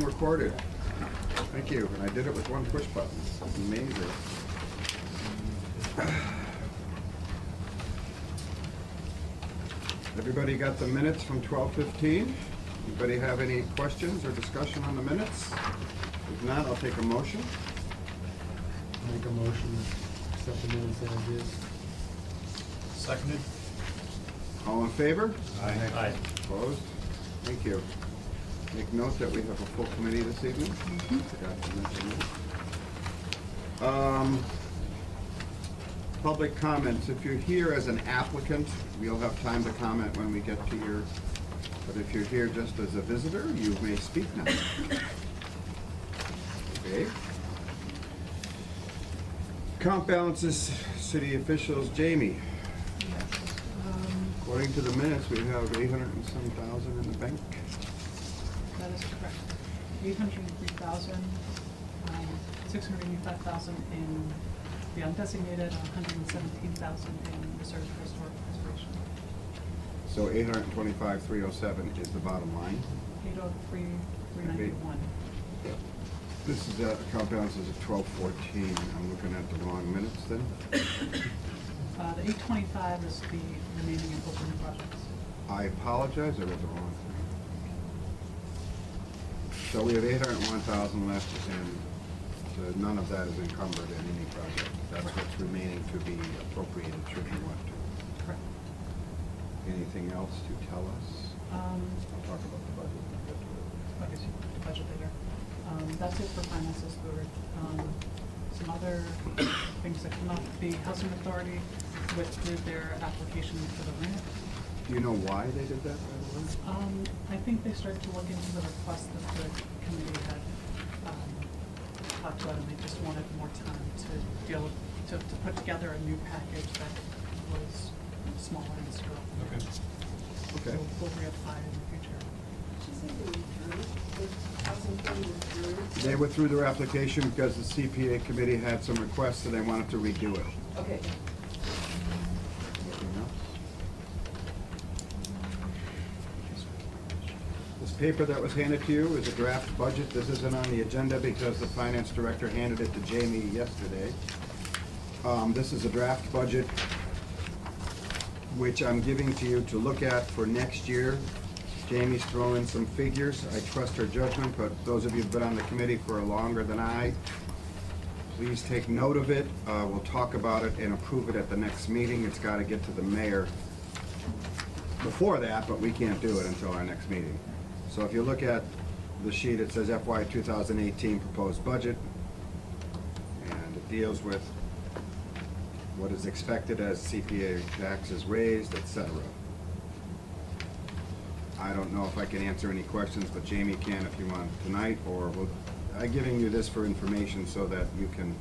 Recorded. Thank you. And I did it with one push button. Amazing. Everybody got the minutes from 12:15? Anybody have any questions or discussion on the minutes? If not, I'll take a motion. Make a motion to accept the minutes as is. Seconded. All in favor? Aye. Opposed? Thank you. Make note that we have a full committee this evening. Forgot to mention that. Public comments. If you're here as an applicant, we'll have time to comment when we get to your, but if you're here just as a visitor, you may speak now. Okay. Account balances, city officials, Jamie. According to the minutes, we have 800 and some thousand in the bank. That is correct. 803,000, 685,000 in the undesignated, 117,000 in reserve for historic preservation. So 825,307 is the bottom line. 803,391. This is account balances of 1214. I'm looking at the wrong minutes then. The 825 is the remaining in open projects. I apologize, I read the wrong thing. So we have 801,000 left, and none of that is encumbered in any project. That's what's remaining to be appropriated should you want to. Correct. Anything else to tell us? I'll talk about the budget when we get to it. Okay, so the budget later. That's it for finances. There were some other things that come up. The Housing Authority withdrew their application for the ramp. Do you know why they did that, by the way? I think they started to look into the request that the committee had talked about, and they just wanted more time to deal with, to put together a new package that was smaller and stronger. Okay. Okay. So we'll reapply in the future. Did you say they withdrew? The Housing Authority withdrew? They withdrew their application because the CPA committee had some requests and they wanted to redo it. Okay. Anything else? This paper that was handed to you is a draft budget. This isn't on the agenda because the finance director handed it to Jamie yesterday. This is a draft budget which I'm giving to you to look at for next year. Jamie's throwing some figures. I trust her judgment, but those of you who've been on the committee for longer than I, please take note of it. We'll talk about it and approve it at the next meeting. It's got to get to the mayor before that, but we can't do it until our next meeting. So if you look at the sheet, it says FY 2018 proposed budget, and it deals with what is expected as CPA taxes raised, etc. I don't know if I can answer any questions, but Jamie can if you want tonight, or I'm giving you this for information so that you can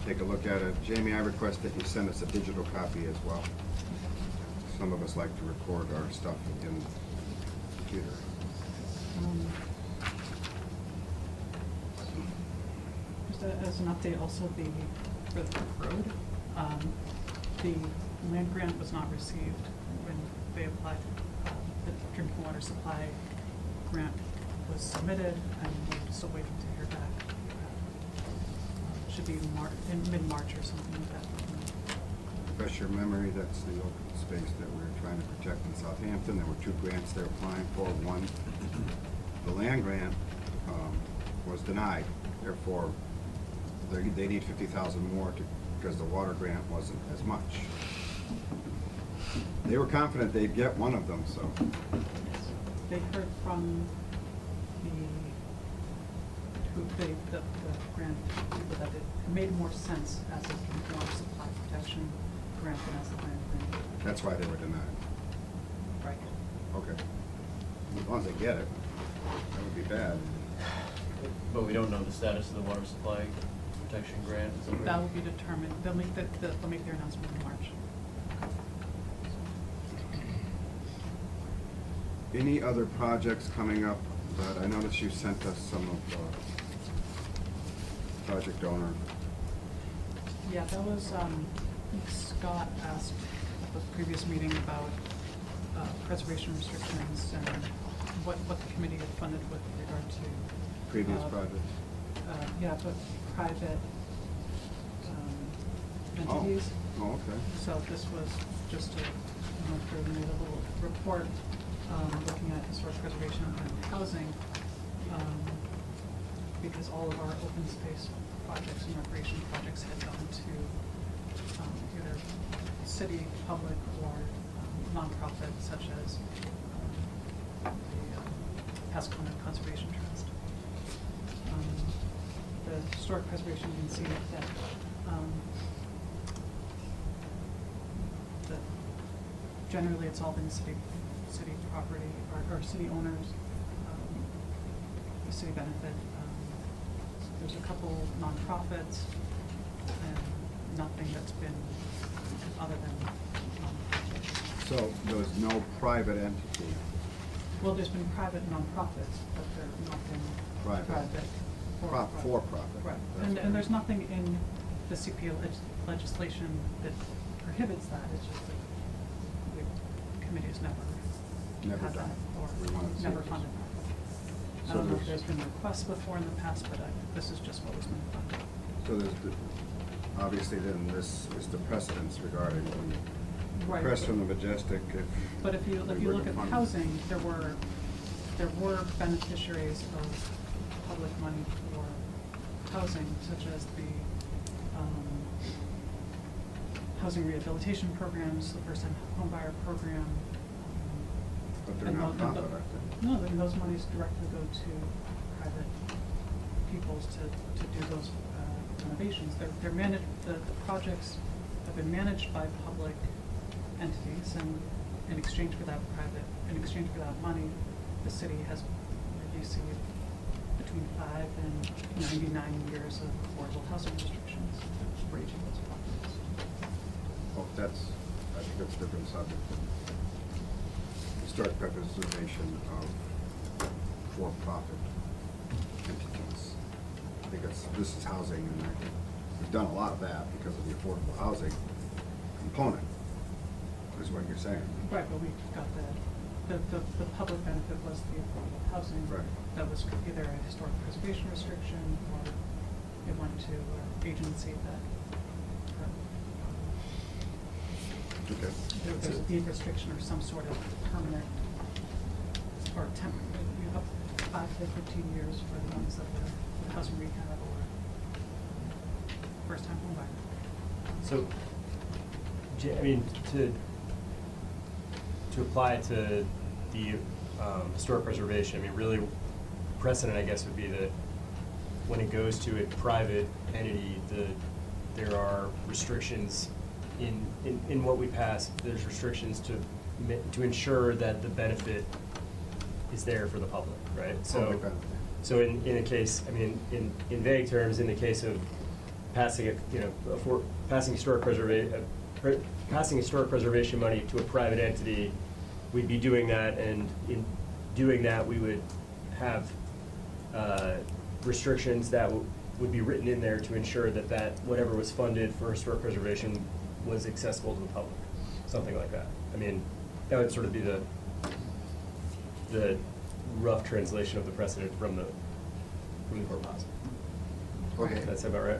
take a look at it. Jamie, I request that you send us a digital copy as well. Some of us like to record our stuff in the computer. Just as an update, also for the road, the land grant was not received when they applied. The drinking water supply grant was submitted, and we're still waiting to hear back. Should be in mid-March or something like that. Refresh your memory, that's the open space that we're trying to protect in Southampton. There were two grants they're applying for. One, the land grant was denied. Therefore, they need 50,000 more because the water grant wasn't as much. They were confident they'd get one of them, so. They heard from the grant people that it made more sense as a drinking water supply protection grant than as a land grant. That's why they were denied. Right. Okay. As long as they get it, that would be bad. But we don't know the status of the water supply protection grant. Is That will be determined. They'll make their announcement in March. Any other projects coming up that I noticed you sent us some of project owner? Yeah, that was, I think Scott asked at the previous meeting about preservation restrictions and what the committee had funded with regard to previous projects? Yeah, but private Oh. entities. Oh, okay. So this was just to, we made a little report, looking at historic preservation and housing, because all of our open space projects and recreation projects had gone to, either city, public, or, nonprofit, such as, the Pascona Conservation Trust. The historic preservation, you can see that, that generally it's all been city property, or city owners, the city benefit. There's a couple nonprofits, and nothing that's been other than nonprofits. So there was no private entity? Well, there's been private nonprofits, but they're not been Private. private. For profit. Right, That's and right. there's nothing in the CPA legislation that prohibits that, it's just that the committee has never Never had done that, it. We or wanted to see never it. funded that. So I don't know if there's- there's been requests before in the past, but this is just what was been funded. So obviously then this is the precedence regarding Right. Crest from the Majestic. But if you we look were to at fund- housing, there were beneficiaries of public money for housing, such as the housing rehabilitation programs, the first-time homebuyer program. But they're and nonprofit, aren't they? No, then those monies directly go to private peoples to do those renovations. They're managed, the projects have been managed by public entities, and in exchange for that money, the city has received between 5 and 99 years of affordable housing restrictions for each of those properties. Oh, I think that's a different subject. Historic preservation of for-profit entities. I think this is housing, and I think we've done a lot of that because of the affordable housing component, is what you're saying. Right, but we got the public benefit was the affordable housing. Right. That was either a historic preservation restriction, or it went to an agency that, Okay. there's a deed restriction or some sort of permanent or temporary, up 5 to 15 years for the ones that were housing rehab or first-time home buyer. So, I mean, to apply it to the historic preservation, I mean, really, precedent, I guess, would be that when it goes to a private entity, there are restrictions in what we pass. There's restrictions to ensure that the benefit is there for the public, right? Public benefit. So in a case, I mean, in vague terms, in the case of passing it, passing historic preservation money to a private entity, we'd be doing that, and in doing that, we would have restrictions that would be written in there to ensure that whatever was funded for historic preservation was accessible to the public, something like that. I mean, that would sort of be the rough translation of the precedent from the court policy. Okay. That's about right?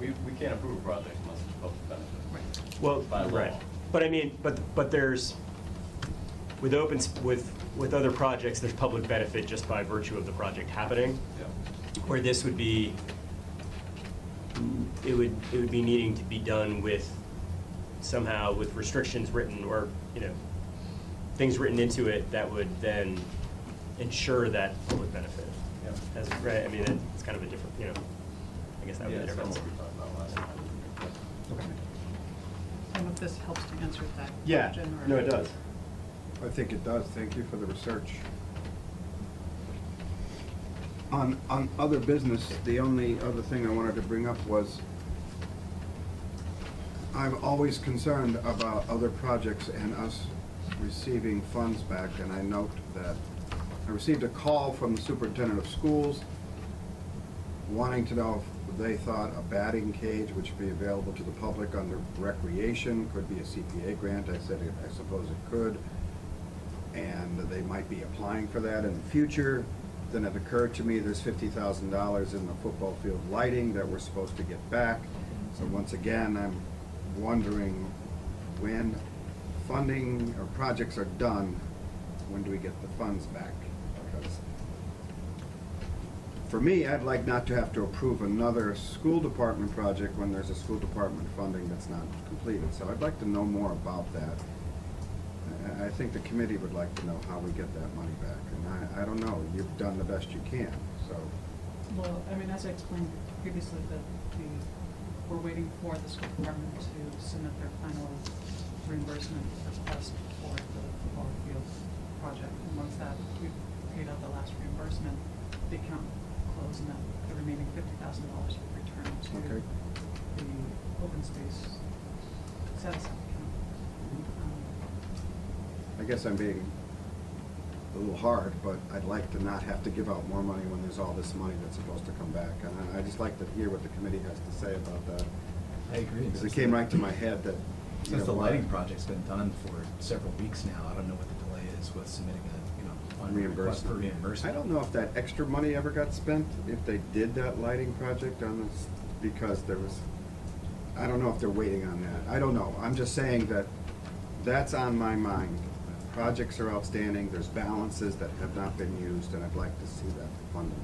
We can't approve a project unless it's public benefit. Right. Well, By law. right, but I mean, but there's, with other projects, there's public benefit just by virtue of the project happening. Yeah. Where this would be, it would be needing to be done with, somehow with restrictions written, or, things written into it that would then ensure that public benefit. Yeah. As, right, I mean, it's kind of a different, I guess that would be Yeah, the it's not difference. what we talked about last time. Okay. I don't know if this helps to answer that Yeah, question, or. no, it does. I think it does. Thank you for the research. On other business, the only other thing I wanted to bring up was I'm always concerned about other projects and us receiving funds back, and I note that I received a call from the superintendent of schools wanting to know if they thought a batting cage, which would be available to the public under recreation, could be a CPA grant. I said, I suppose it could. And they might be applying for that in the future. then it occurred to me there's $50,000 in the football field lighting that we're supposed to get back. So once again, I'm wondering when funding or projects are done, when do we get the funds back? Because for me, I'd like not to have to approve another school department project when there's a school department funding that's not completed. So I'd like to know more about that. I think the committee would like to know how we get that money back. And I don't know, you've done the best you can, so. Well, I mean, as I explained previously, that we're waiting for the school department to submit their final reimbursement request for the football field project. And once that, we've paid out the last reimbursement, the account will close and that the remaining $50,000 will return to Okay. the open space set-aside account. I guess I'm being a little hard, but I'd like to not have to give out more money when there's all this money that's supposed to come back. And I just like to hear what the committee has to say about that. I agree. Because it came right to my head that, you Since know, the lighting project's been done for several weeks now, I don't know what the delay is with submitting a, fund request for reimbursement. I don't know if that extra money ever got spent, if they did that lighting project on this, because there was, I don't know if they're waiting on that. I don't know. I'm just saying that that's on my mind. Projects are outstanding, there's balances that have not been used, and I'd like to see that funding.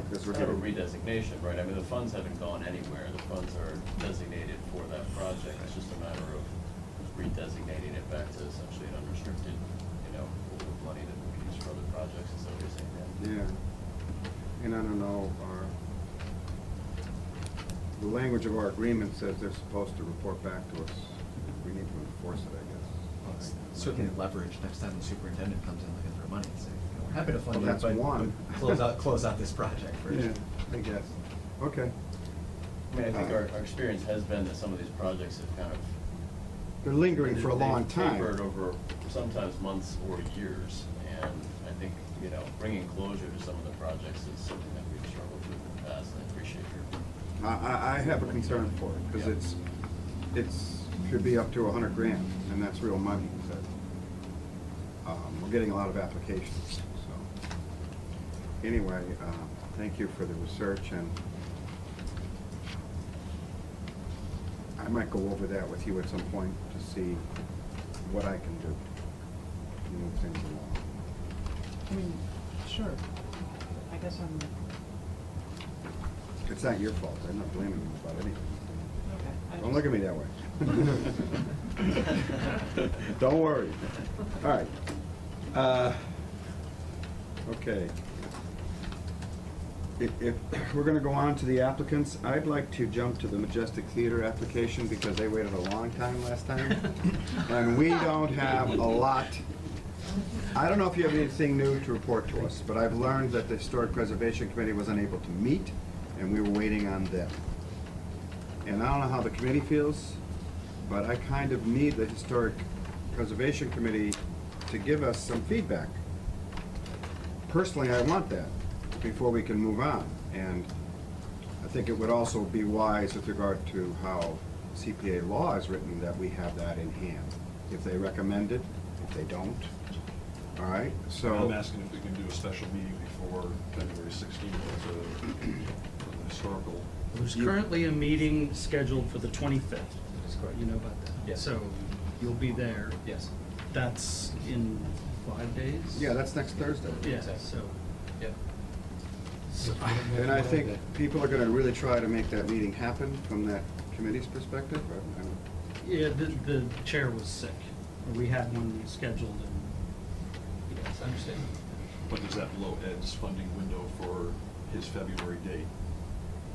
Because we're It's not a getting, redesignation, right? I mean, the funds haven't gone anywhere. The funds are designated for that project. It's just a matter of redesignating it back to essentially an unrestricted, pool of money that we can use for other projects. Is that what you're saying, Dan? yeah. And I don't know, the language of our agreement says they're supposed to report back to us. We need to enforce it, I guess. Well, it's certainly leverage next time the superintendent comes in looking for money, say, we're happy to fund Well, you, that's but one. close out this project first. Yeah, I guess. Okay. I mean, I think our experience has been that some of these projects have kind of. They're lingering for a long they've time. tapered over sometimes months or years, and I think, bringing closure to some of the projects is something that we've struggled with in the past, and I appreciate your. I have a concern for it, because Yeah. it's should be up to $100,000, and that's real money. So, we're getting a lot of applications, so. Anyway, thank you for the research, and I might go over that with you at some point to see what I can do to move things along. I mean, sure, I guess I'm, It's not your fault, I'm not blaming you about anything. okay. Don't look at me that way. Don't worry. All right. Okay. If we're gonna go on to the applicants, I'd like to jump to the Majestic Theater application because they waited a long time last time. And we don't have a lot. I don't know if you have anything new to report to us, but I've learned that the Historic Preservation Committee was unable to meet, and we were waiting on them. And I don't know how the committee feels, but I kind of need the Historic Preservation Committee to give us some feedback. Personally, I want that before we can move on. And I think it would also be wise with regard to how CPA law is written, that we have that in hand. If they recommend it, if they don't, all right? So I'm asking if we can do a special meeting before February 16th for the historical. There's currently a meeting scheduled for the 25th. That's correct. You know about that? Yes. So you'll be there. Yes. That's in 5 days? yeah, that's next Thursday. Yeah, Exactly. so. Yep. And I think people are gonna really try to make that meeting happen from that committee's perspective. Yeah, the chair was sick. We had one scheduled and. Yes, I understand. But does that blow Ed's funding window for his February date?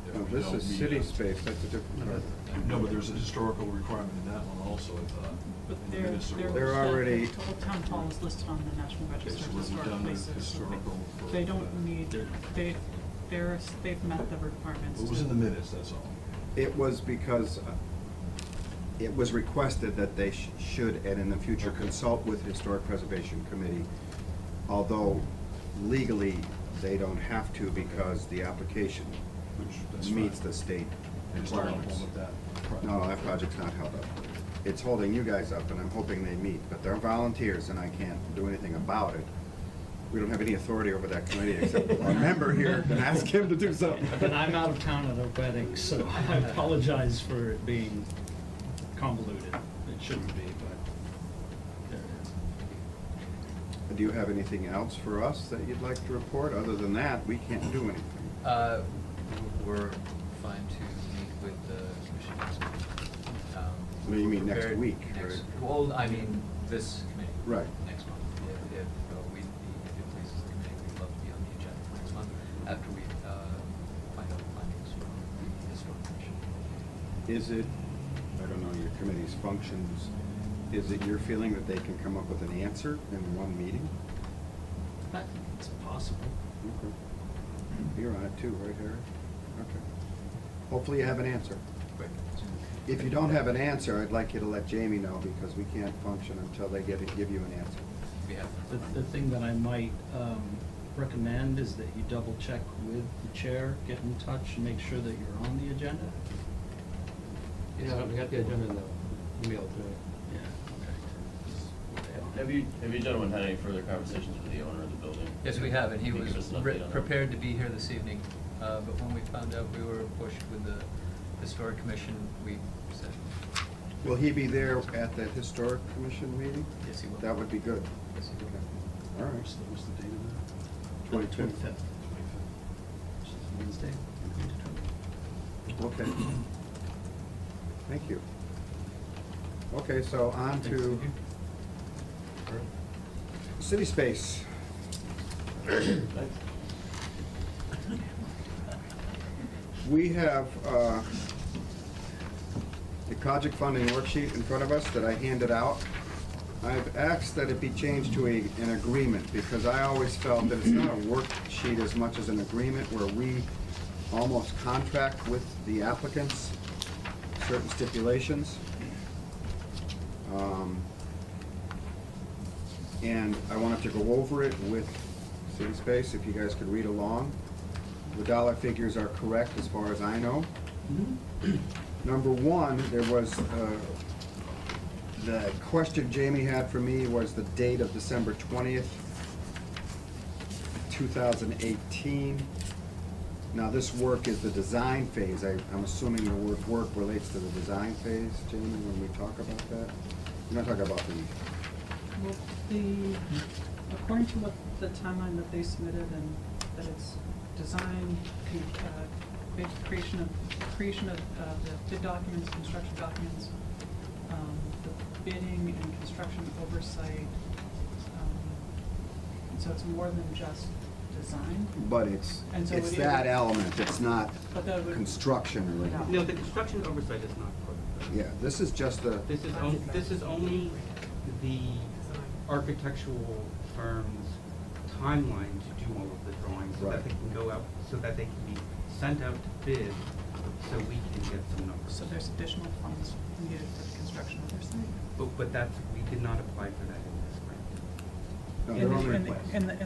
If No, we this don't is meet city it? space, that's a different part. No, but there's a historical requirement in that one also, I thought. But in the they're, municipal- They're already- the Old Town Hall is listed on the National Okay, Register so of we've Historic done the Places. So historical for they don't that. need, they've met the requirements. It was in the minutes, that's all. It was because it was requested that they should, and in the future, Okay. consult with Historic Preservation Committee, although legally, they don't have to because the application That's meets fine. the state It's not requirements. held with that project. No, that project's not held up. It's holding you guys up, and I'm hoping they meet, but they're volunteers, and I can't do anything about it. We don't have any authority over that committee except a member here can ask him to do something. But I'm out of town at a wedding, so I apologize for it being convoluted. It shouldn't be, but there it is. Do you have anything else for us that you'd like to report? Other than that, we can't do anything. We're fine to meet with the commission next week. What do you mean, next Prepared- week, next- right? Well, I mean, this committee. Right. Next month. If it pleases the committee, we'd love to be on the agenda for next month after we find out the findings from the historic commission. Is it, I don't know your committee's functions, is it your feeling that they can come up with an answer in one meeting? I think it's possible. Okay. You're on it too, right, Harry? Okay. Hopefully you have an answer. Quick. If you don't have an answer, I'd like you to let Jamie know, because we can't function until they give you an answer. We have. The thing that I might recommend is that you double check with the chair, get in touch, and make sure that you're on the agenda. Yeah, we got the agenda in the email today. Yeah, okay. Have you gentlemen had any further conversations with the owner of the building? Yes, we have, and he Can you was give us an update on that? prepared to be here this evening, but when we found out we were pushed with the historic commission, we said, Will he be there at that historic commission meeting? yes, he will. That would be good. Yes, he will. All right. What's the date of that? 25th. 25th, which is Wednesday. Okay. Thank you. Okay, so on Thanks, to Stevie. city space. Thanks. We have the project funding worksheet in front of us that I handed out. I've asked that it be changed to an agreement, because I always felt that it's not a worksheet as much as an agreement where we almost contract with the applicants certain stipulations. And I wanted to go over it with City Space, if you guys could read along. The dollar figures are correct as far as I know. Number one, there was, the question Jamie had for me was the date of December 20th, 2018. Now, this work is the design phase. I'm assuming the word work relates to the design phase, Jamie, when we talk about that? We're not talking about the, Well, according to what the timeline that they submitted, and that it's design, creation of the bid documents, construction documents, the bidding and construction oversight. So it's more than just design. but it's And so it that is- element, it's not But that would- construction related. No, the construction oversight is not part of Yeah, this is just the, this. This is only the architectural firm's timeline to do all of the drawings, so Right. that they can go out, so that they can be sent out to bid, so we can get some numbers. So there's additional funds needed for the construction oversight? But that's, we did not apply for that in this grant. no, In they're the- only in the- request. In the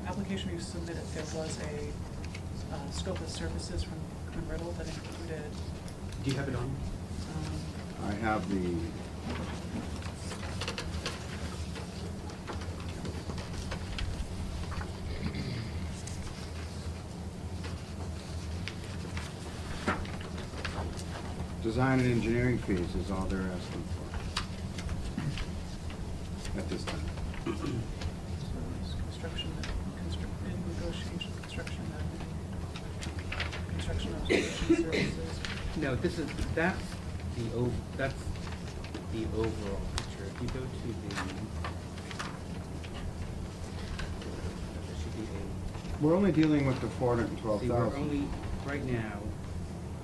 application you submitted, there was a scope of services from Quinn Riddle that included, Do you have it on? I have the, design and engineering fees is all they're asking for at this time. construction, bid negotiation, construction, construction observation services. No, that's the overall picture. If you go to the, there should be We're only dealing with the see, we're 412,000. only, right now,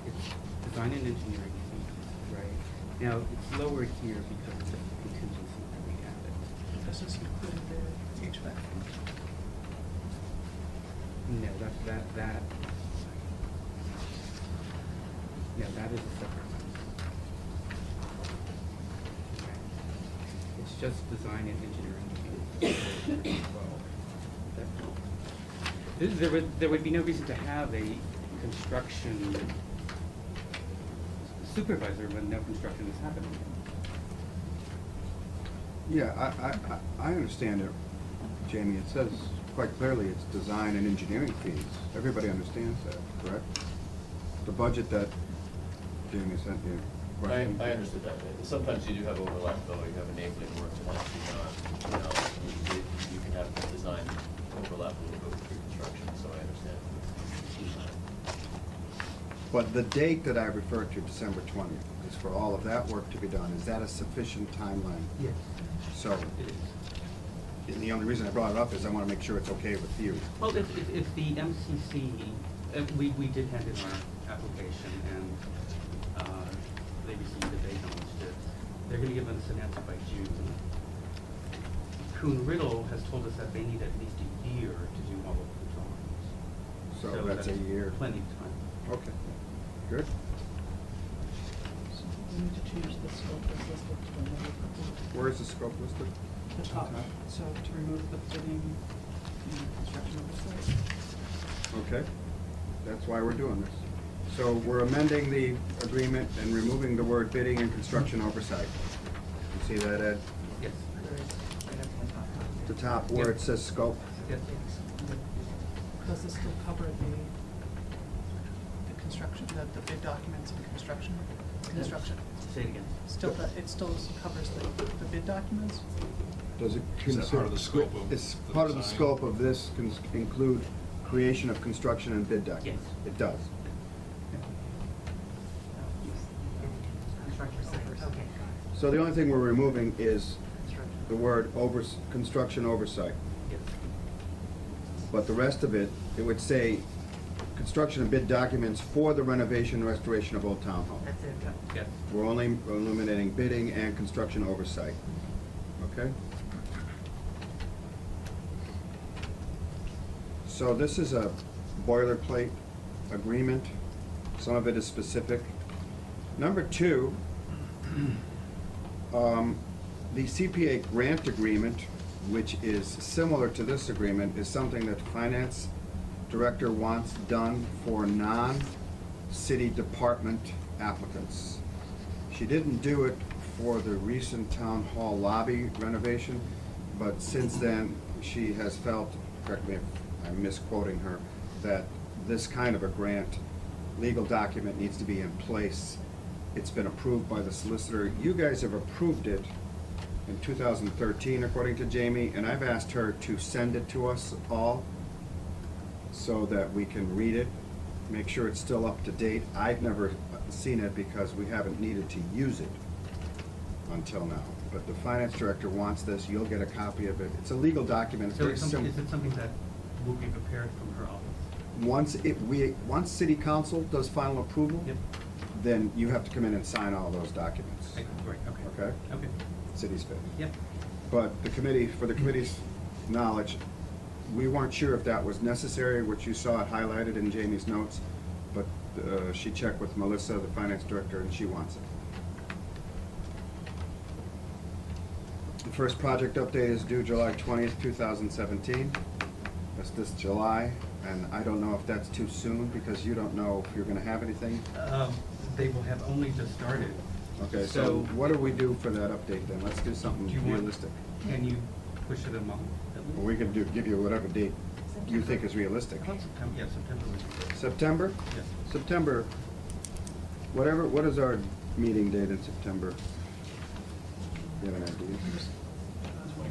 it's design and engineering fees, right? Now, it's lower here because of the contingency that we have it. This is including the HVAC. No, that, no, that is a separate one. Okay. It's just design and engineering fees. There would be no reason to have a construction supervisor when no construction is happening. Yeah, I understand it. Jamie, it says quite clearly it's design and engineering fees. Everybody understands that, correct? The budget that Jamie sent you. I understood that. Sometimes you do have overlap, though. You have enabling work that has to be done. You know, you can have design overlap a little bit with pre-construction, so I understand. But the date that I referred to, December 20th, is for all of that work to be done. Is that a sufficient timeline? Yes, So, it is. and the only reason I brought it up is I want to make sure it's okay with you. Well, if the MCC, we did hand in our application, and they received it, they acknowledged it. They're gonna give us an answer by June. Kuhn Riddle has told us that they need at least a year to do all of the drawings. So that's a year. Plenty of time. Okay, good. So we need to change the scope as listed to another proposal. Where is the scope listed? The top, so to remove the bidding and construction oversight. Okay, that's why we're doing this. So we're amending the agreement and removing the word bidding and construction oversight. You see that, Ed? Yes. The top where it says scope. Yes. Does this still cover the construction, the bid documents and construction? Say it again. Still, it still covers the bid documents? Does it Is that part of the scope of It's the part of the design? scope of this include creation of construction and bid documents? Yes. It does. So the only thing we're removing is the word construction oversight. Yes. But the rest of it, it would say construction and bid documents for the renovation and restoration of Old Town Hall. That's it. Yes. We're only eliminating bidding and construction oversight. Okay? So this is a boilerplate agreement. Some of it is specific. Number two, the CPA grant agreement, which is similar to this agreement, is something that the finance director wants done for non-city department applicants. She didn't do it for the recent town hall lobby renovation, but since then, she has felt, correct me if I'm misquoting her, that this kind of a grant, legal document needs to be in place. It's been approved by the solicitor. You guys have approved it in 2013, according to Jamie, and I've asked her to send it to us all so that we can read it, make sure it's still up to date. I've never seen it because we haven't needed to use it until now. But the finance director wants this. You'll get a copy of it. It's a legal document. It's So very is simple. it something that will be prepared from her office? Once city council does final approval, Yep. then you have to come in and sign all those documents. Right, okay. Okay? Okay, City's bid. yep. But the committee, for the committee's knowledge, we weren't sure if that was necessary, which you saw it highlighted in Jamie's notes, but she checked with Melissa, the finance director, and she wants it. The first project update is due July 20th, 2017. That's this July, and I don't know if that's too soon, because you don't know if you're gonna have anything. They will have only just started. Okay, so what do we do for that update then? Let's do something Do you want- realistic. Can you push it a month? at least? We can give you whatever date you think is realistic. How about September? Yeah, September would be good. September? Yes. September, what is our meeting date in September? You have an idea?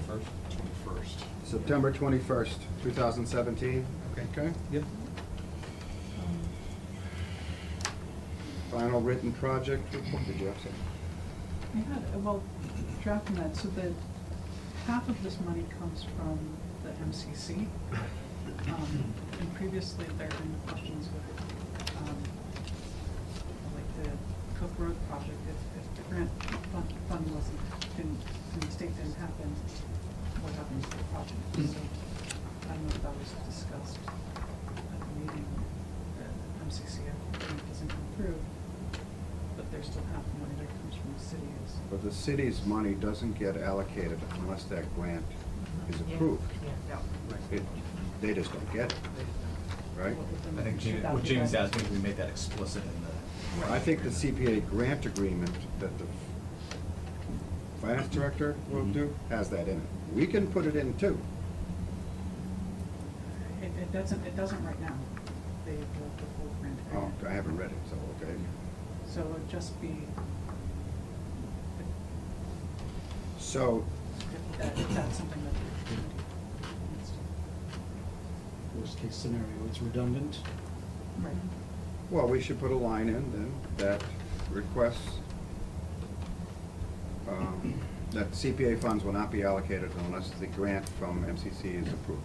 21st. September 21st, 2017? Okay? Yep. Final written project report, did you have something? I had, well, drafting that, so that half of this money comes from the MCC. And previously, there have been questions with, like the Cook Road project, if the grant fund wasn't, and the state didn't happen, what happens to the project? So, I don't know if that was discussed at the meeting, that MCC grant doesn't come through, but there's still half the money that comes from the city. But the city's money doesn't get allocated unless that grant is approved. They just don't get it, right? I think what Jamie's asking is we make that explicit in the. I think the CPA grant agreement that the finance director will do has that in it. We can put it in too, It doesn't right now, the full grant Oh, agreement. I haven't read it, so, okay. So it'd just be, So, if that's something that the committee wants to. Worst case scenario, it's redundant. Right. well, we should put a line in then that requests, that CPA funds will not be allocated unless the grant from MCC is approved.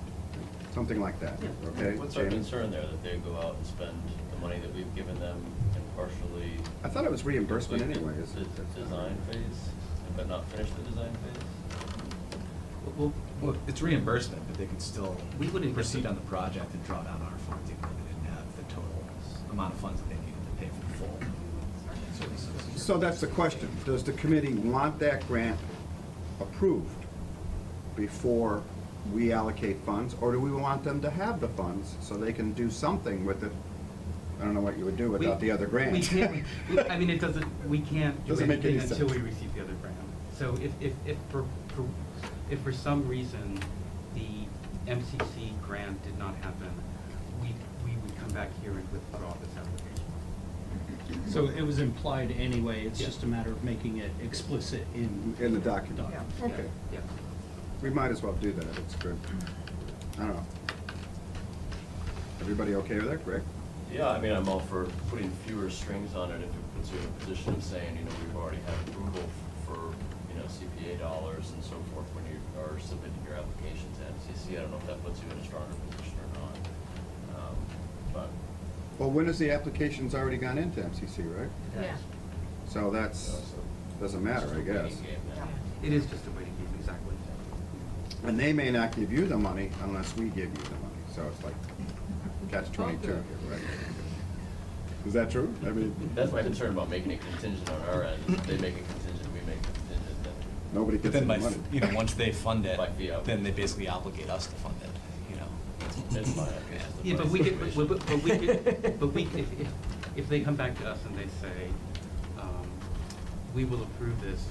Something like that, Yeah. okay? What's our Jamie? concern there, that they go out and spend the money that we've given them and partially? I thought it was reimbursement complete anyway, is it? The design phase, but not finish the design phase? Well, Well, it's reimbursement, but they could still We wouldn't proceed get- on the project and draw down our funds even if they didn't have the total amount of funds that they needed to pay for the full services. So that's the question. Does the committee want that grant approved before we allocate funds? Or do we want them to have the funds so they can do something with it? I don't know what you would do without the other grant. We can't, I mean, we can't do Doesn't make any anything until we sense. receive the other grant. So if for some reason the MCC grant did not happen, we would come back here and withdraw this application. So it was implied anyway, it's Yeah. just a matter of making it explicit in. In the document. Yeah. Okay. Yeah. We might as well do that. It's good. I don't know. Everybody okay with that, Greg? Yeah, I mean, I'm all for putting fewer strings on it if it puts you in a position of saying, you know, we've already had approval for, you know, CPA dollars and so forth when you are submitting your application to MCC. I don't know if that puts you in a stronger position or not. But Well, when has the application's already gone into MCC, right? Yeah. So that's, doesn't matter, I it's just a guess. waiting game then. It is just a waiting game, exactly. And they may not give you the money unless we give you the money. So it's like catch-22 here, right? Is that true? I mean, That's my concern about making it contingent on our end. They make it contingent, we make it contingent, then nobody But gets then any by, money. once they fund it, By fee out. then they basically obligate us to fund it, it's fine, I guess. Yeah, but we could, but we, if they come back to us and they say, we will approve this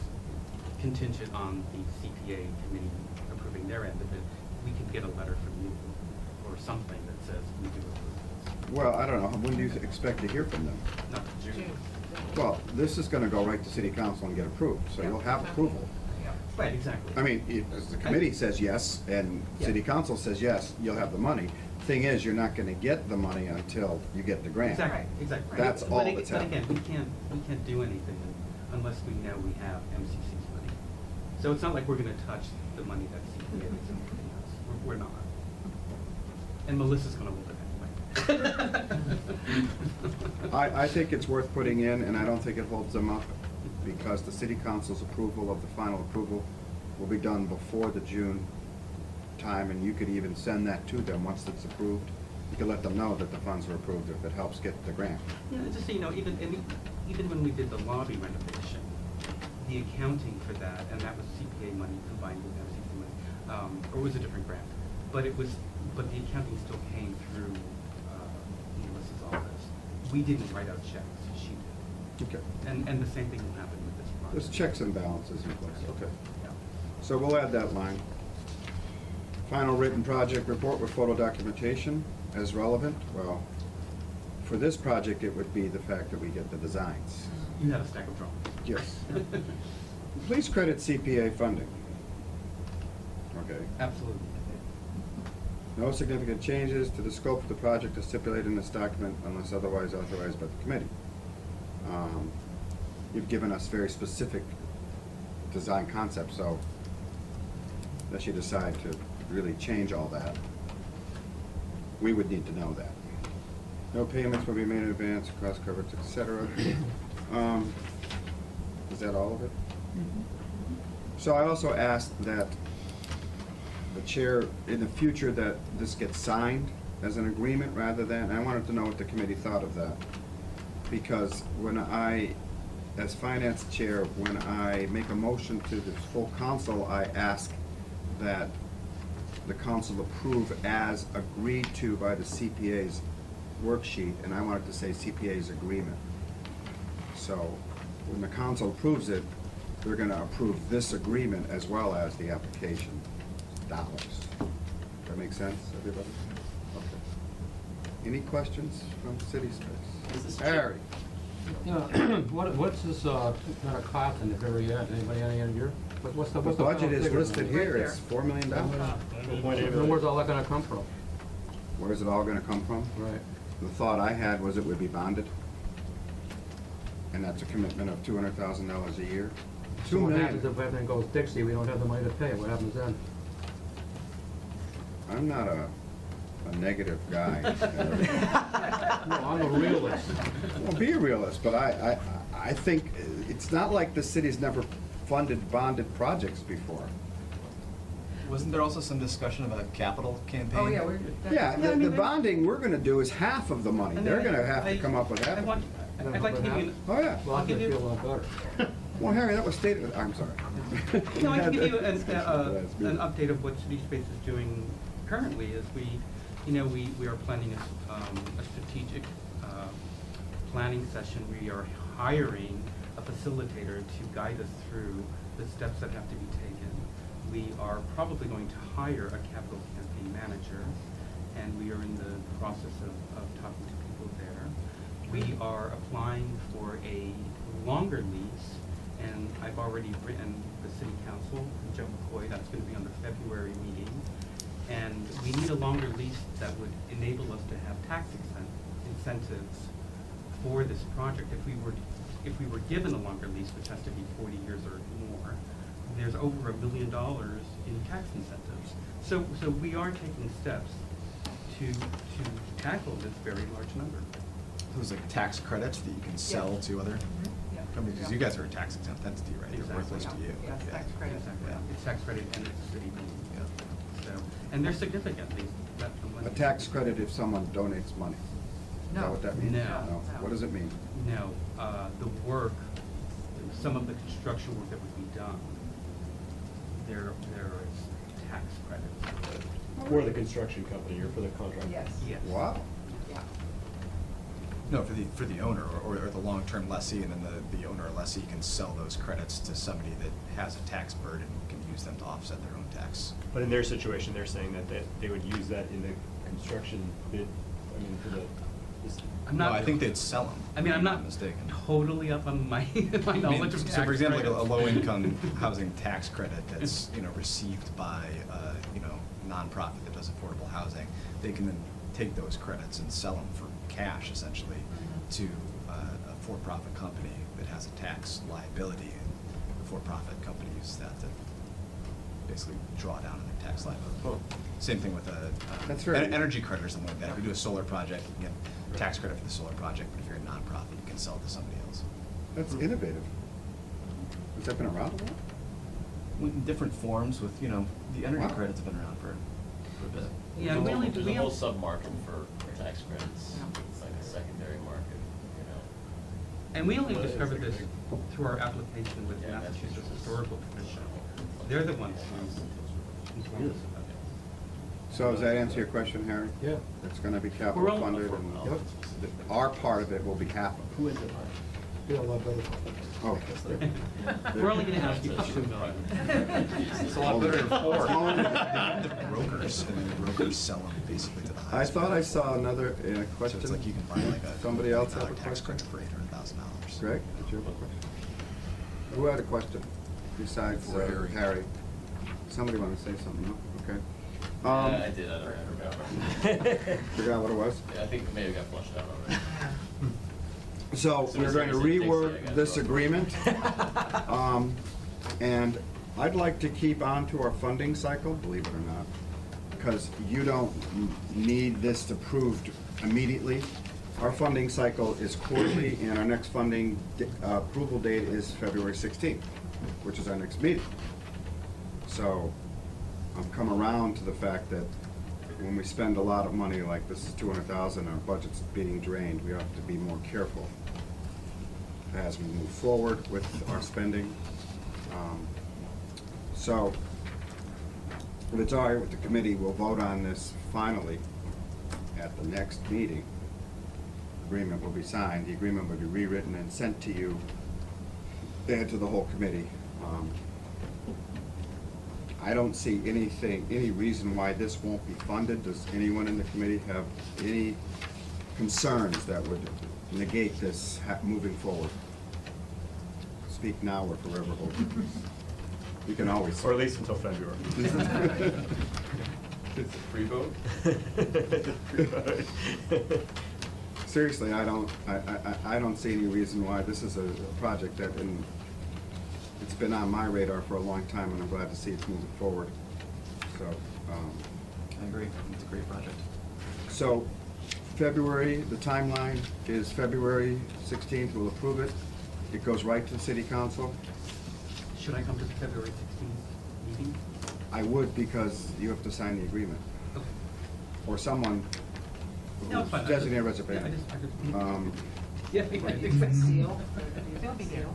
contingent on the CPA committee approving their end of it, we could get a letter from you or something that says we do approve this. Well, I don't know. When do you expect to hear from them? Not June. Well, this is gonna go right to city council and get approved, so you'll have approval. Right, exactly. I mean, if the committee says yes and city council says yes, you'll have the money. Thing is, you're not gonna get the money until you get the grant. Exactly, exactly. That's But all ag- that's But again, happening. we can't do anything unless we know we have MCC's money. So it's not like we're gonna touch the money that CPA is giving us. We're not. And Melissa's gonna hold it anyway. I think it's worth putting in, and I don't think it holds them up, because the city council's approval of the final approval will be done before the June time, and you could even send that to them once it's approved. You could let them know that the funds were approved if it helps get the grant. Yeah, just so you know, even when we did the lobby renovation, the accounting for that, and that was CPA money combined with MCC money, or it was a different grant, but the accounting still came through Melissa's office. We didn't write out checks, she did. Okay. And the same thing will happen with this project. There's checks and balances in place, okay. Yeah. So we'll add that line. Final written project report with photo documentation as relevant. Well, for this project, it would be the fact that we get the designs. You had a stack of drawings. Yes. Please credit CPA funding. Okay. Absolutely. No significant changes to the scope of the project as stipulated in this document unless otherwise authorized by the committee. You've given us very specific design concepts, so unless you decide to really change all that, we would need to know that. No payments will be made in advance, cost coverage, et cetera. Is that all of it? So I also asked that the chair, in the future, that this gets signed as an agreement rather than, I wanted to know what the committee thought of that. Because when I, as finance chair, when I make a motion to the full council, I ask that the council approve as agreed to by the CPA's worksheet, and I wanted to say CPA's agreement. So when the council approves it, they're gonna approve this agreement as well as the application dollars. That make sense, everybody? Okay. Any questions from City Is this Space? Harry? Yeah, what's this, gonna cost in the every year? Anybody have any idea? What's the The final budget is figure? listed here, it's $4 million. Where's all that gonna come from? Where's it all gonna come from? Right. The thought I had was it would be bonded. And that's a commitment of $200,000 a year. So $2 what happens million. if everything goes Dixie, we don't have the money to pay, what happens then? I'm not a negative guy. No, I'm a realist. Well, be a realist, but I think it's not like the city's never funded bonded projects before. Wasn't there also some discussion about a capital campaign? Oh, yeah, we're. Yeah, Yeah, I the mean, bonding we're gonna do is half of the money. I mean, They're gonna have to I- come up with half. I of want, it. I'd like to give you, Oh, yeah. Well, I I'll give feel you- a lot better. Well, Harry, that was stated, I'm sorry. no, I can give you an That's good. update of what City Space is doing currently, is we are planning a strategic planning session. We are hiring a facilitator to guide us through the steps that have to be taken. We are probably going to hire a capital campaign manager, and we are in the process of talking to people there. We are applying for a longer lease, and I've already written the city council, Joe McCoy, that's gonna be on the February meeting. And we need a longer lease that would enable us to have tax incentives for this project. If we were given a longer lease, which has to be 40 years or more, there's over $1 million in tax incentives. So we are taking steps to tackle this very large number. Those like tax credits that you can sell to other companies, because you guys are a tax exempt entity, right? They're Exactly. worthless to you. Yes, Yeah. tax credit. Exactly. Yeah. It's tax credit and it's a city money. Yeah. So, and they're significant, that's the money. A tax credit if someone donates money. Is that No. what that means? No. What does it mean? No, the work, some of the construction work that would be done, there is tax credits. For the construction company or for the contractor? Yes. Yes. Wow. Yeah. No, for the owner or the long-term lessee, and then the owner or lessee can sell those credits to somebody that has a tax burden, can use them to offset their own tax. But in their situation, they're saying that they would use that in the construction bid, I mean, for the, this. I'm No, not. I think they'd sell them. I mean, I'm not mistaken. totally up on my, my I mean, knowledge of tax so for example, like a credits. low-income housing tax credit that's, received by, nonprofit that does affordable housing, they can then take those credits and sell them for cash essentially to a for-profit company that has a tax liability, and the for-profit company uses that to basically draw down on their tax liability. Oh. Same thing with That's very- energy credit or something like that. If you do a solar project, you can get tax credit for the solar project, but if you're a nonprofit, you can sell it to somebody else. That's innovative. Has that been around a while? In different forms with, the energy Wow. credits have been around for a bit. Yeah, There's we a only, whole- There's we a whole only. sub-market for tax credits. It's like a secondary market, And we only What is discovered it? this through our application with Yeah, that's Massachusetts interesting. Historical Commission. They're the ones who informed us about it. So does that answer your question, Harry? Yeah. It's gonna be We're capital all- funded and our part of it will be half of it. Who is it? Feel a lot better. Oh. We're only gonna ask you for $2 million. It's a lot better than four. The brokers, and then the brokers sell them basically to the I highest. thought I bidder. saw another So question. it's like you can buy like a. Somebody else have a tax question? credit for $800,000. Greg, did you have a question? Who had a question besides Before Harry? Somebody want to say something, no? Okay. Yeah, I did, I don't remember. Forgot what it was? Yeah, I think maybe it got flushed out already. So As soon we're as going to I said Dixie, I reword got this it. agreement. And I'd like to keep on to our funding cycle, believe it or not, because you don't need this approved immediately. Our funding cycle is quarterly, and our next funding approval date is February 16th, which is our next meeting. So I've come around to the fact that when we spend a lot of money, like this is 200,000, our budget's being drained, we have to be more careful as we move forward with our spending. So, if it's all right with the committee, we'll vote on this finally at the next meeting. Agreement will be signed, the agreement will be rewritten and sent to you and to the whole committee. I don't see any reason why this won't be funded. Does anyone in the committee have any concerns that would negate this moving forward? Speak now or forever hold your peace. You can always. Or at least until February. Free vote? Free vote. Seriously, I don't see any reason why this is a project that, it's been on my radar for a long time, and I'm glad to see it's moving forward. So, I agree, it's a great project. so February, the timeline is February 16th, we'll approve it. It goes right to the city council. Should I come to the February 16th meeting? I would, because you have to sign the agreement, Okay. or someone No, it's fine. who's designated as a Yeah, I bank. just- Yeah, Big exactly. deal. No big deal.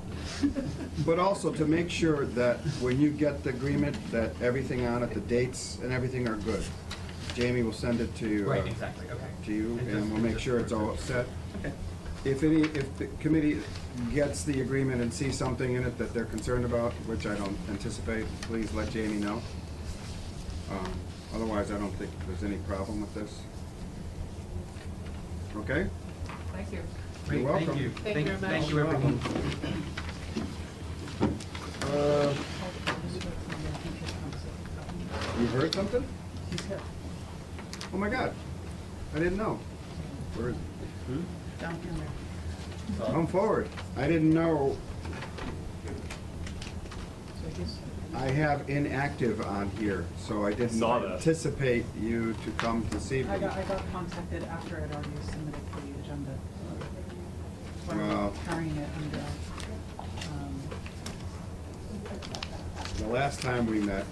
But also to make sure that when you get the agreement, that everything on it, the dates and everything are good. Jamie will send it to you. Right, exactly, okay. To you, It just- and we'll it make just sure it's all works. set. Okay. If the committee gets the agreement and sees something in it that they're concerned about, which I don't anticipate, please let Jamie know. Otherwise, I don't think there's any problem with this. Okay? Thank you. Great, You're welcome. Thank you. Thank you very much. Thank you, everyone. You heard something? He's here, Oh my God, I didn't know. Where is down here there. Come forward. I didn't know. So he's, I have inactive on here, so I didn't Saw that. anticipate you to come this I evening. got contacted after I'd already submitted the agenda. So I'm Well- carrying it under, The last time we met,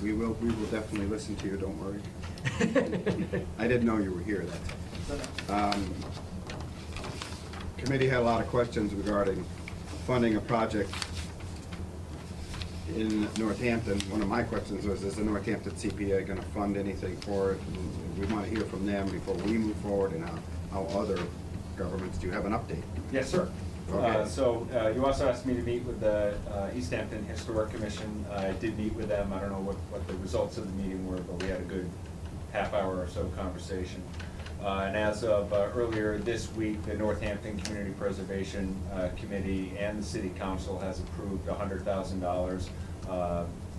we will definitely listen to you, don't worry. I didn't know you were here that time. Committee had a lot of questions regarding funding a project in Northampton. One of my questions was, is the Northampton CPA gonna fund anything for it? And we wanna hear from them before we move forward, and how other governments, do you have an update? Yes, sir. Okay. So you also asked me to meet with the East Hampton Historic Commission. I did meet with them. I don't know what the results of the meeting were, but we had a good half-hour or so conversation. And as of earlier this week, the Northampton Community Preservation Committee and the City Council has approved $100,000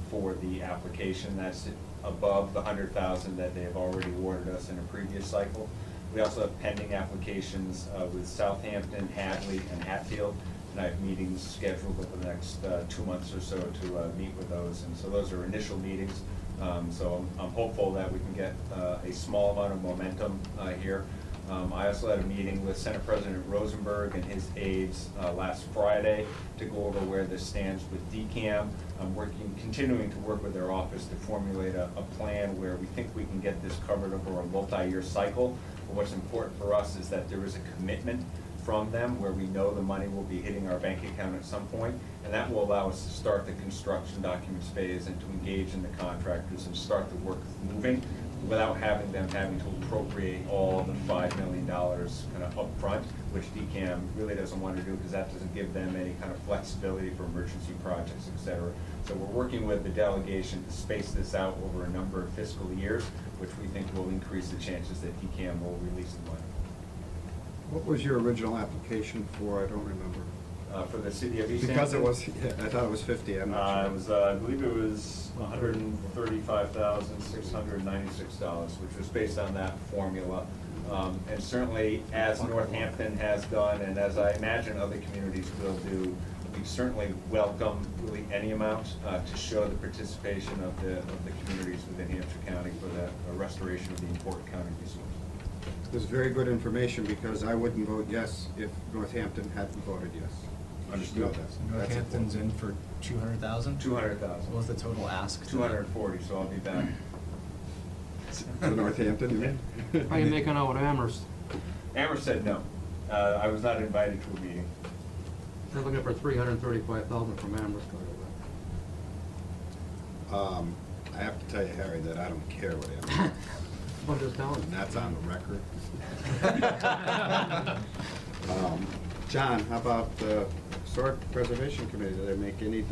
for the application. That's above the $100,000 that they have already awarded us in a previous cycle. We also have pending applications with Southampton, Hadley, and Hatfield, and I have meetings scheduled over the next 2 months or so to meet with those. And so those are initial meetings. So I'm hopeful that we can get a small amount of momentum here. I also had a meeting with Senate President Rosenberg and his aides last Friday to go over where this stands with DCAM. I'm continuing to work with their office to formulate a plan where we think we can get this covered over a multi-year cycle. But what's important for us is that there is a commitment from them where we know the money will be hitting our bank account at some point, and that will allow us to start the construction documents phase and to engage in the contractors and start the work moving without having them having to appropriate all the $5 million kind of upfront, which DCAM really doesn't want to do because that doesn't give them any kind of flexibility for emergency projects, et cetera. So we're working with the delegation to space this out over a number of fiscal years, which we think will increase the chances that DCAM will release the money. What was your original application for? I don't remember. For the city of East Hampton? Because it was, yeah, I thought it was 50, I'm not sure. It was, I believe it was $135,696, which was based on that formula. And certainly, as Northampton has done, and as I imagine other communities will do, we certainly welcome really any amount to show the participation of the communities within Hampshire County for the restoration of the important county resource. This is very good information, because I wouldn't vote yes if Northampton hadn't voted yes. Understood. No, that's Northampton's in important. for 200,000? 200,000. What was the total ask? 240, so I'll be back. For Northampton, you mean? How you making out with Amherst? Amherst said no. I was not invited to a meeting. They're looking for 335,000 from Amherst. I have to tell you, Harry, that I don't care what happens. I'm just telling you. That's on the record. John, how about the Historic Preservation Committee? Did they make any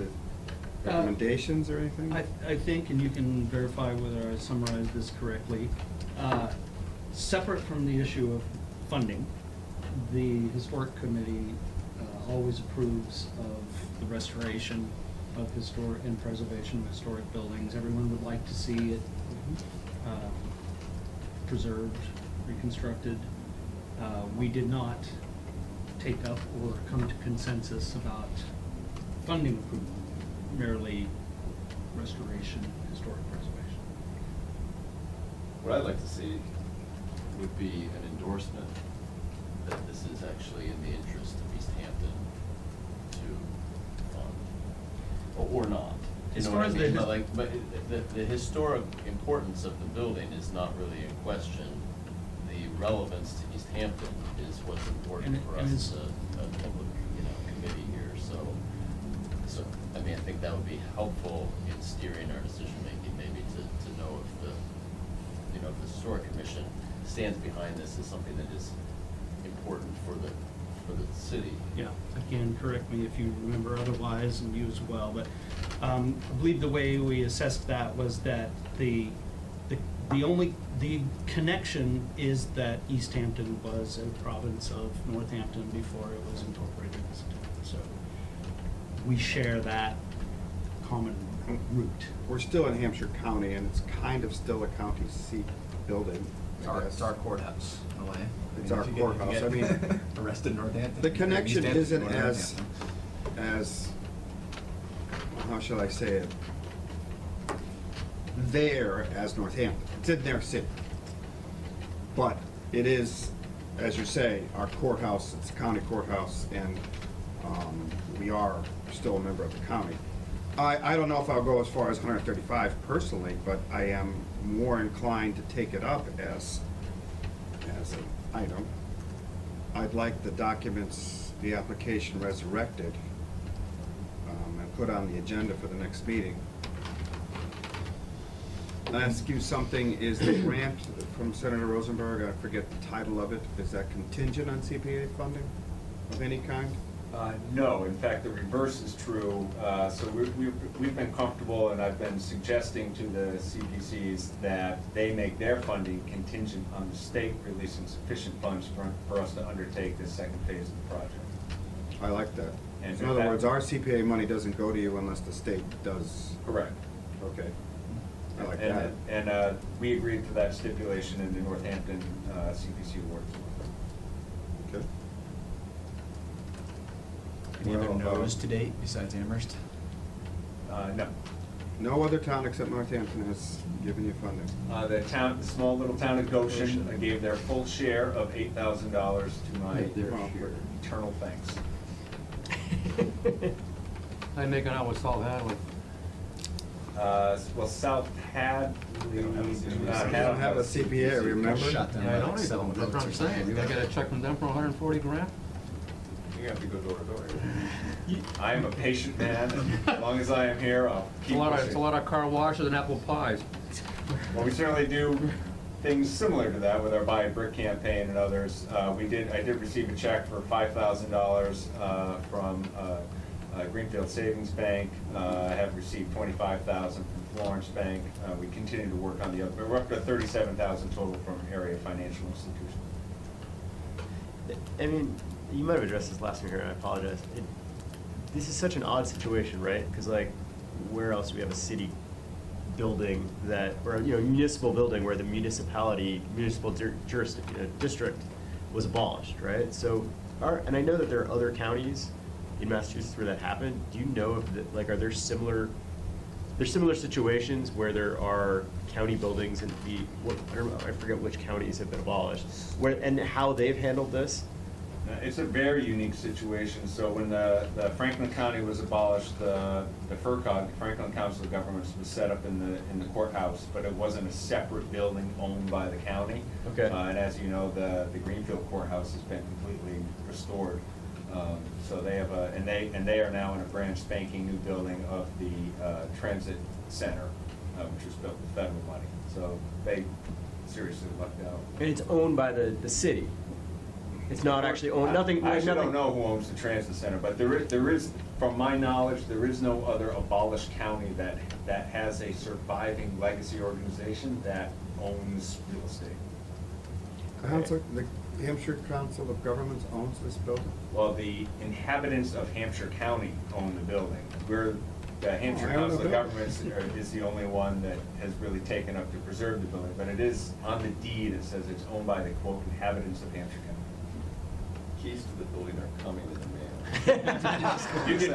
recommendations or anything? I think, and you can verify whether I summarized this correctly, separate from the issue of funding, the historic committee always approves of the restoration of historic and preservation of historic buildings. Everyone would like to see it preserved, reconstructed. We did not take up or come to consensus about funding approval, merely restoration, historic preservation. What I'd like to see would be an endorsement that this is actually in the interest of East Hampton to fund, or not. You As know far what I as mean? the But like, but the historic importance of the building is not really in question. The relevance to East Hampton is what's important for And us as a public, committee here, so, I mean, I think that would be helpful in steering our decision-making, maybe to know if if the historic commission stands behind this as something that is important for the city. Yeah, again, correct me if you remember otherwise, and you as well, but I believe the way we assessed that was that the connection is that East Hampton was a province of Northampton before it was incorporated as a town. So we share that common root. We're still in Hampshire County, and it's kind of still a county seat building, I guess. It's our courthouse, in a way. It's our courthouse. I mean, arrested in Northampton. The connection East Hampton, isn't Northampton. as, how shall I say it, there as Northampton. It's in their city. But it is, as you say, our courthouse, it's a county courthouse, and we are still a member of the county. I don't know if I'll go as far as 135 personally, but I am more inclined to take it up as an item. I'd like the documents, the application resurrected, and put on the agenda for the next meeting. I'll ask you something, is the grant from Senator Rosenberg, I forget the title of it, is that contingent on CPA funding of any kind? No, in fact, the reverse is true. So we've been comfortable, and I've been suggesting to the CPCs that they make their funding contingent on the state releasing sufficient funds for us to undertake this second phase of the project. I like that. And In other words, our CPA money doesn't go to you unless the state does. Correct. Okay. I like And, that. and we agreed to that stipulation in the Northampton CPC award. Okay. Any other Well, no's to date besides Amherst? No. No other town except Northampton has given you funding. The small little town of Goshen gave their full share of $8,000 to my eternal thanks. How you making out with South Hadley? Well, South Had, we do not They don't have a CPA, remember? Shut down Yeah, I by don't seven even, that's what I'm votes or saying, something. you gotta get a check from them for 140 grand? You have to go door to door. I am a patient man, and as long as I am here, I'll keep It's pushing. a lot of car washes and apple pies. Well, we certainly do things similar to that with our Buy a Brick campaign and others. I did receive a check for $5,000 from Greenfield Savings Bank. I have received $25,000 from Florence Bank. We continue to work on the other, we're up to $37,000 total from area financial institutions. I mean, you might have addressed this last week here, and I apologize. This is such an odd situation, right? Because like, where else do we have a city building that, or municipal building where the municipal district was abolished, right? So, and I know that there are other counties in Massachusetts where that happened. Do you know if are there similar situations where there are county buildings and I forget which counties have been abolished, and how they've handled this? It's a very unique situation. So when the Franklin County was abolished, the FERCOG, Franklin Council of Governments, was set up in the courthouse, but it wasn't a separate building owned by the county. Okay. And as you know, the Greenfield courthouse has been completely restored. So they have they are now in a brand spanking new building of the transit center, which was built with federal money. So they seriously lucked out. And it's owned by the city. It's not actually owned, nothing. I actually nothing. don't know who owns the transit center, but there is, from my knowledge, there is no other abolished county that has a surviving legacy organization that owns real estate. Counselor, Hampshire Council of Governments owns this building? Well, the inhabitants of Hampshire County own the building. The Hampshire I own the Council of building. Governments is the only one that has really taken up to preserve the building, but it is, on the deed, it says it's owned by the quote inhabitants of Hampshire County. Keys to the building are coming in the mail. You can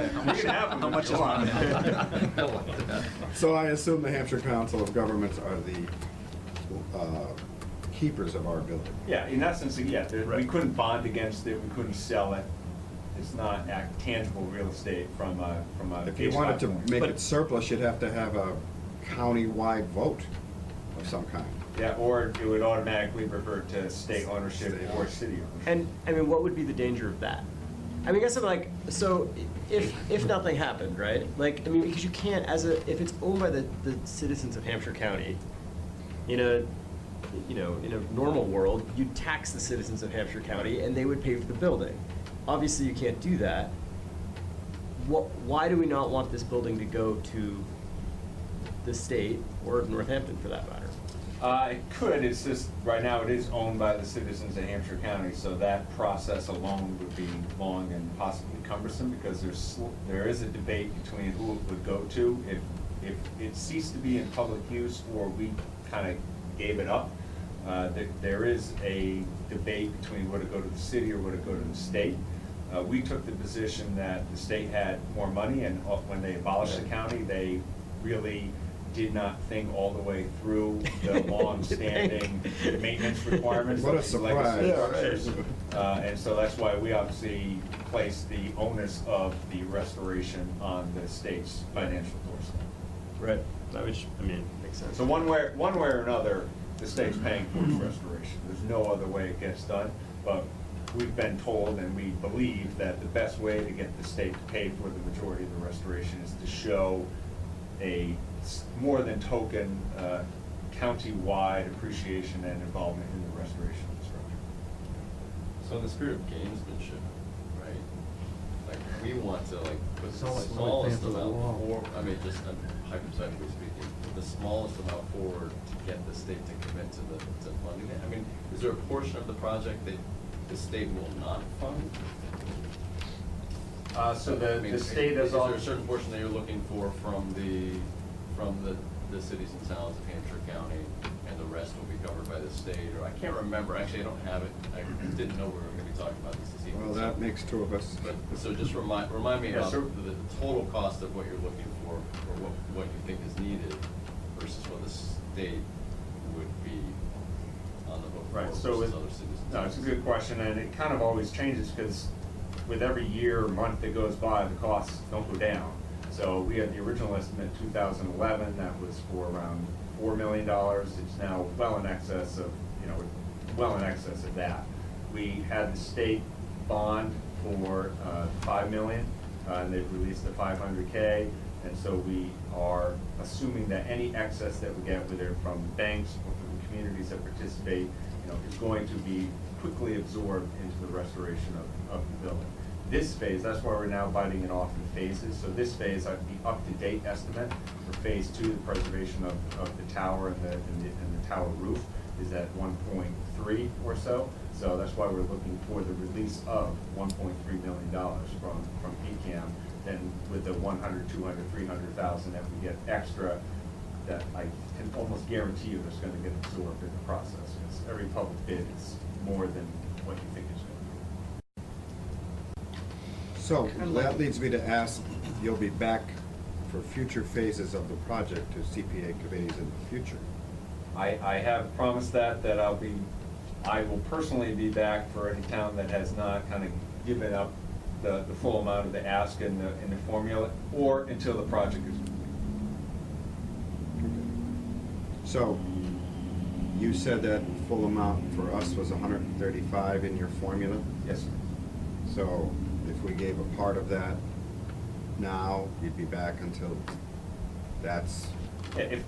have them. How much if you is want. one? So I assume the Hampshire Council of Governments are the keepers of our building. Yeah, in essence, yeah, we Right. couldn't bond against it, we couldn't sell it. It's not tangible real estate from a. If you wanted to make But- it surplus, you'd have to have a county-wide vote of some kind. Yeah, or it would automatically revert to state ownership State or ownership. city ownership. And, I mean, what would be the danger of that? I mean, I guess I'm like, so if nothing happened, right? Like, I mean, because you can't, if it's owned by the citizens of Hampshire County, in a normal world, you'd tax the citizens of Hampshire County and they would pay for the building. Obviously, you can't do that. Why do we not want this building to go to the state or Northampton for that matter? It could, it's just, right now it is owned by the citizens of Hampshire County, so that process alone would be long and possibly cumbersome, because there is a debate between who it would go to. If it ceased to be in public use, or we kind of gave it up, there is a debate between would it go to the city or would it go to the state. We took the position that the state had more money, and when they abolished the county, they really did not think all the way through the long-standing maintenance requirements. What a of these legacy surprise. structures. And so that's why we obviously placed the onus of the restoration on the state's financial doorstep. Right. That which, I mean, makes sense. So one way or another, the state's paying for its restoration. There's no other way it gets done, but we've been told and we believe that the best way to get the state to pay for the majority of the restoration is to show a more than token county-wide appreciation and involvement in the restoration of the structure. So in the spirit of gamesmanship, right, like, we want to, like, put the Sound like smallest Northampton amount law. forward, I mean, just hypothetically speaking, put the smallest amount forward to get the state to commit to funding it. I mean, is there a portion of the project that the state will not fund? So I mean, the state is is there all. a certain portion that you're looking for from the cities and towns of Hampshire County, and the rest will be covered by the state? Or I can't remember, actually, I don't have it, I didn't know we were gonna be talking about this evening. Well, that makes two of us. But, so just remind me Yeah, about so- the total cost of what you're looking for, or what you think is needed versus what the state would be on the hook for Right, so versus other cities and no, it's a towns. good question, and it kind of always changes, because with every year or month that goes by, the costs don't go down. So we had the original estimate in 2011, that was for around $4 million. It's now well in excess of, well in excess of that. We had the state bond for $5 million, and they've released the $500K. And so we are assuming that any excess that we get, whether from banks or from the communities that participate, is going to be quickly absorbed into the restoration of the building. This phase, that's why we're now biting it off in phases. So this phase, the up-to-date estimate for phase 2, the preservation of the tower and the tower roof, is at 1.3 or so. So that's why we're looking for the release of $1.3 million from PCAM. Then with the 100, 200, 300,000 that we get extra, that I can almost guarantee you is going to get absorbed in the process. Because every public bid is more than what you think it's going to be. So that leads me to ask, you'll be back for future phases of the project to CPA committees in the future. I have promised that I will personally be back for any town that has not kind of given up the full amount of the ask in the formula, or until the project is complete. So you said that full amount for us was 135 in your formula? Yes, sir. So if we gave a part of that now, you'd be back until that's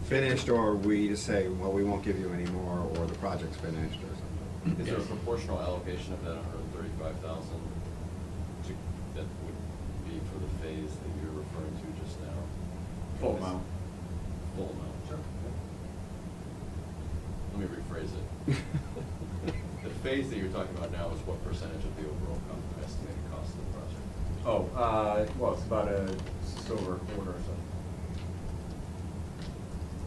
finished, or we just say, well, we won't give you any more, or the project's finished, or something? Is there a proportional allocation of that 135,000 that would be for the phase that you're referring to just now? Full amount. Full amount, sure. Let me rephrase it. The phase that you're talking about now is what percentage of the overall estimated cost of the project? Well, it's about just over a quarter or so.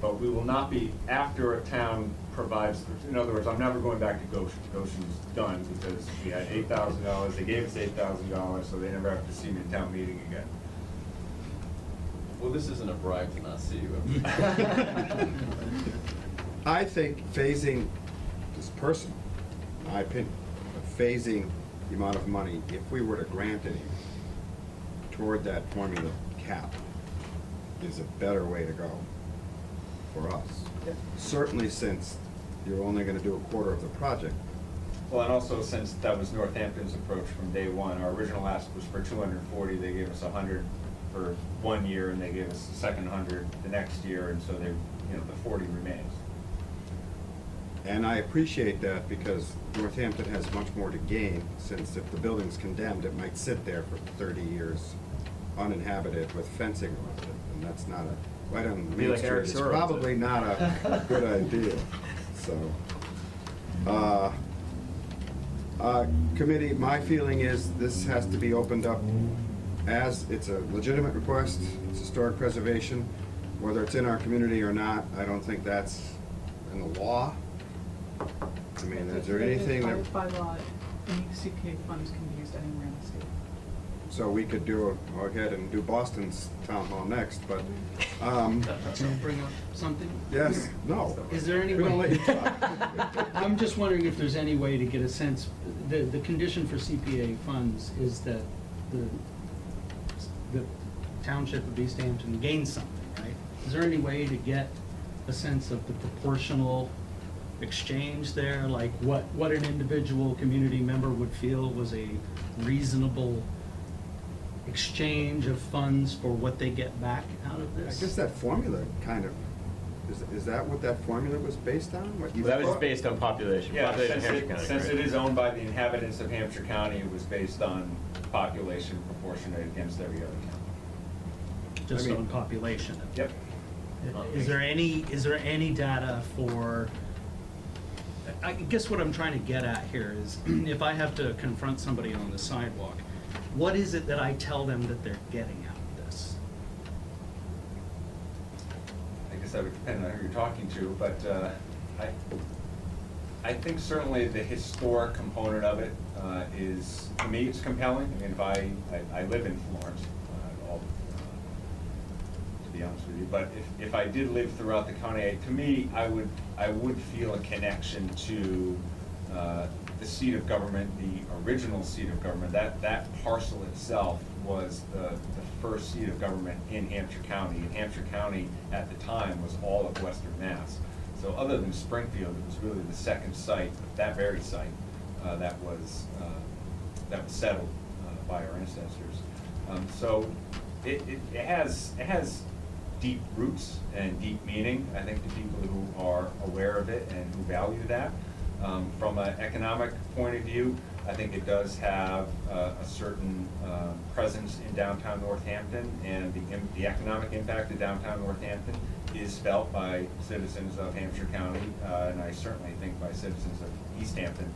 But we will not be, after a town provides, in other words, I'm never going back to Goshen. Goshen's done because we had $8,000, they gave us $8,000, so they never have to see me in town meeting again. Well, this isn't a bribe to not see you. I think phasing, this personal, my opinion, but phasing the amount of money, if we were to grant any toward that formula cap, is a better way to go for us. Certainly since you're only gonna do a quarter of the project. Well, and also since that was Northampton's approach from day one, our original ask was for 240, they gave us 100 for 1 year, and they gave us the second 100 the next year, and so they, the 40 remains. And I appreciate that because Northampton has much more to gain, since if the building's condemned, it might sit there for 30 years uninhabited with fencing around it, and that's not a, right on Be Main like Street, Eric it's Sorrells. probably not a good idea, so. Committee, my feeling is this has to be opened up as, it's a legitimate request, it's historic preservation, whether it's in our community or not, I don't think that's in the law. I mean, is there anything that, By law, any CPA funds can be used anywhere in the state. so we could go ahead and do Boston's town hall next, but, Can I bring up something? yes, no. Is there any We don't let way? you talk. I'm just wondering if there's any way to get a sense, the condition for CPA funds is that the township of East Hampton gains something, right? Is there any way to get a sense of the proportional exchange there? Like what an individual community member would feel was a reasonable exchange of funds for what they get back out of I this? guess that formula kind of, is that what that formula was based on? What you That was thought? based on population. Yeah, Population since of Hampshire County, since right? it is owned by the inhabitants of Hampshire County, it was based on population proportionate against every other town. Just I mean- on population? Yep. Is there any data for, I guess what I'm trying to get at here is, if I have to confront somebody on the sidewalk, what is it that I tell them that they're getting out of this? I guess that would depend on who you're talking to, but I think certainly the historic component of it is, to me, it's compelling. I mean, if I live in Florence, to be honest with you, but if I did live throughout the county, to me, I would feel a connection to the seat of government, the original seat of government. That parcel itself was the first seat of government in Hampshire County. And Hampshire County, at the time, was all of Western Mass. So other than Springfield, it was really the second site, that very site, that was settled by our ancestors. So it has deep roots and deep meaning, I think, to people who are aware of it and who value that. From an economic point of view, I think it does have a certain presence in downtown Northampton, and the economic impact of downtown Northampton is felt by citizens of Hampshire County, and I certainly think by citizens of East Hampton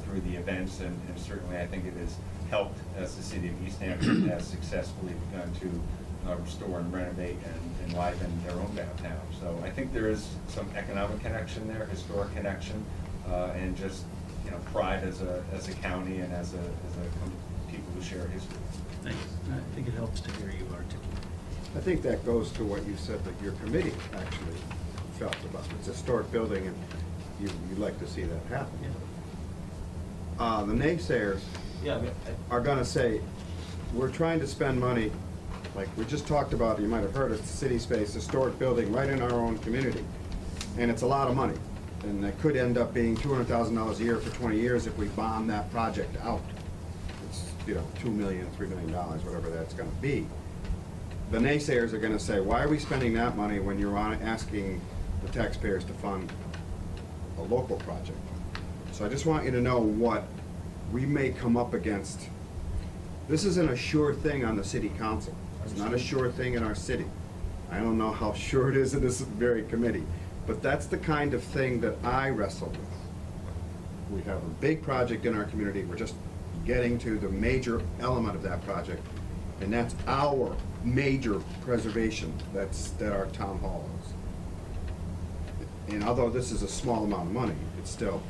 through the events, and certainly I think it has helped as the city of East Hampton has successfully begun to restore and renovate and enliven their own downtown. So I think there is some economic connection there, historic connection, and just pride as a county and as people who share history. Thanks. I think it helps to hear you articulate. I think that goes to what you said that your committee actually felt about it. It's a historic building, and you'd like to see that happen. The naysayers are gonna say, we're trying to spend money, like we just talked about, you might have heard, it's City Space, historic building right in our own community. And it's a lot of money, and it could end up being $200,000 a year for 20 years if we bomb that project out. It's, $2 million, $3 million, whatever that's gonna be. The naysayers are gonna say, why are we spending that money when you're asking the taxpayers to fund a local project? So I just want you to know what we may come up against. This isn't a sure thing on the city council. It's not a sure thing in our city. I don't know how sure it is in this very committee, but that's the kind of thing that I wrestle with. we have a big project in our community, we're just getting to the major element of that project, and that's our major preservation, that our town hall is. And although this is a small amount of money, it's still,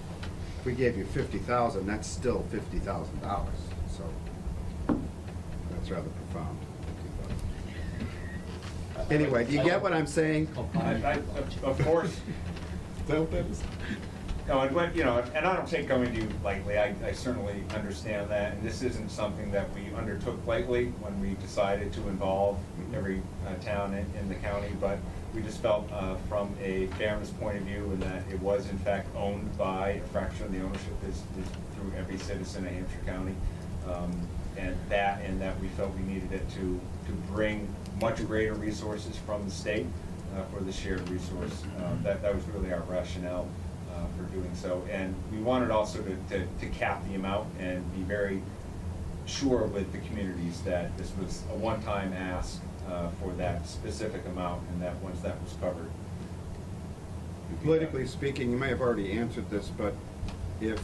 if we gave you $50,000, that's still $50,000, so that's rather profound. Anyway, do you get what I'm saying? Of course. Don't that is- No, and what, you know, and I don't take coming to you lightly, I certainly understand that, and this isn't something that we undertook lightly when we decided to involve every town in the county, but we just felt from a fairness point of view, and that it was in fact owned by, a fraction of the ownership is through every citizen of Hampshire County, and that we felt we needed it to bring much greater resources from the state for the shared resource. That was really our rationale for doing so. And we wanted also to cap the amount and be very sure with the communities that this was a one-time ask for that specific amount, and that once that was covered. Politically speaking, you may have already answered this, but if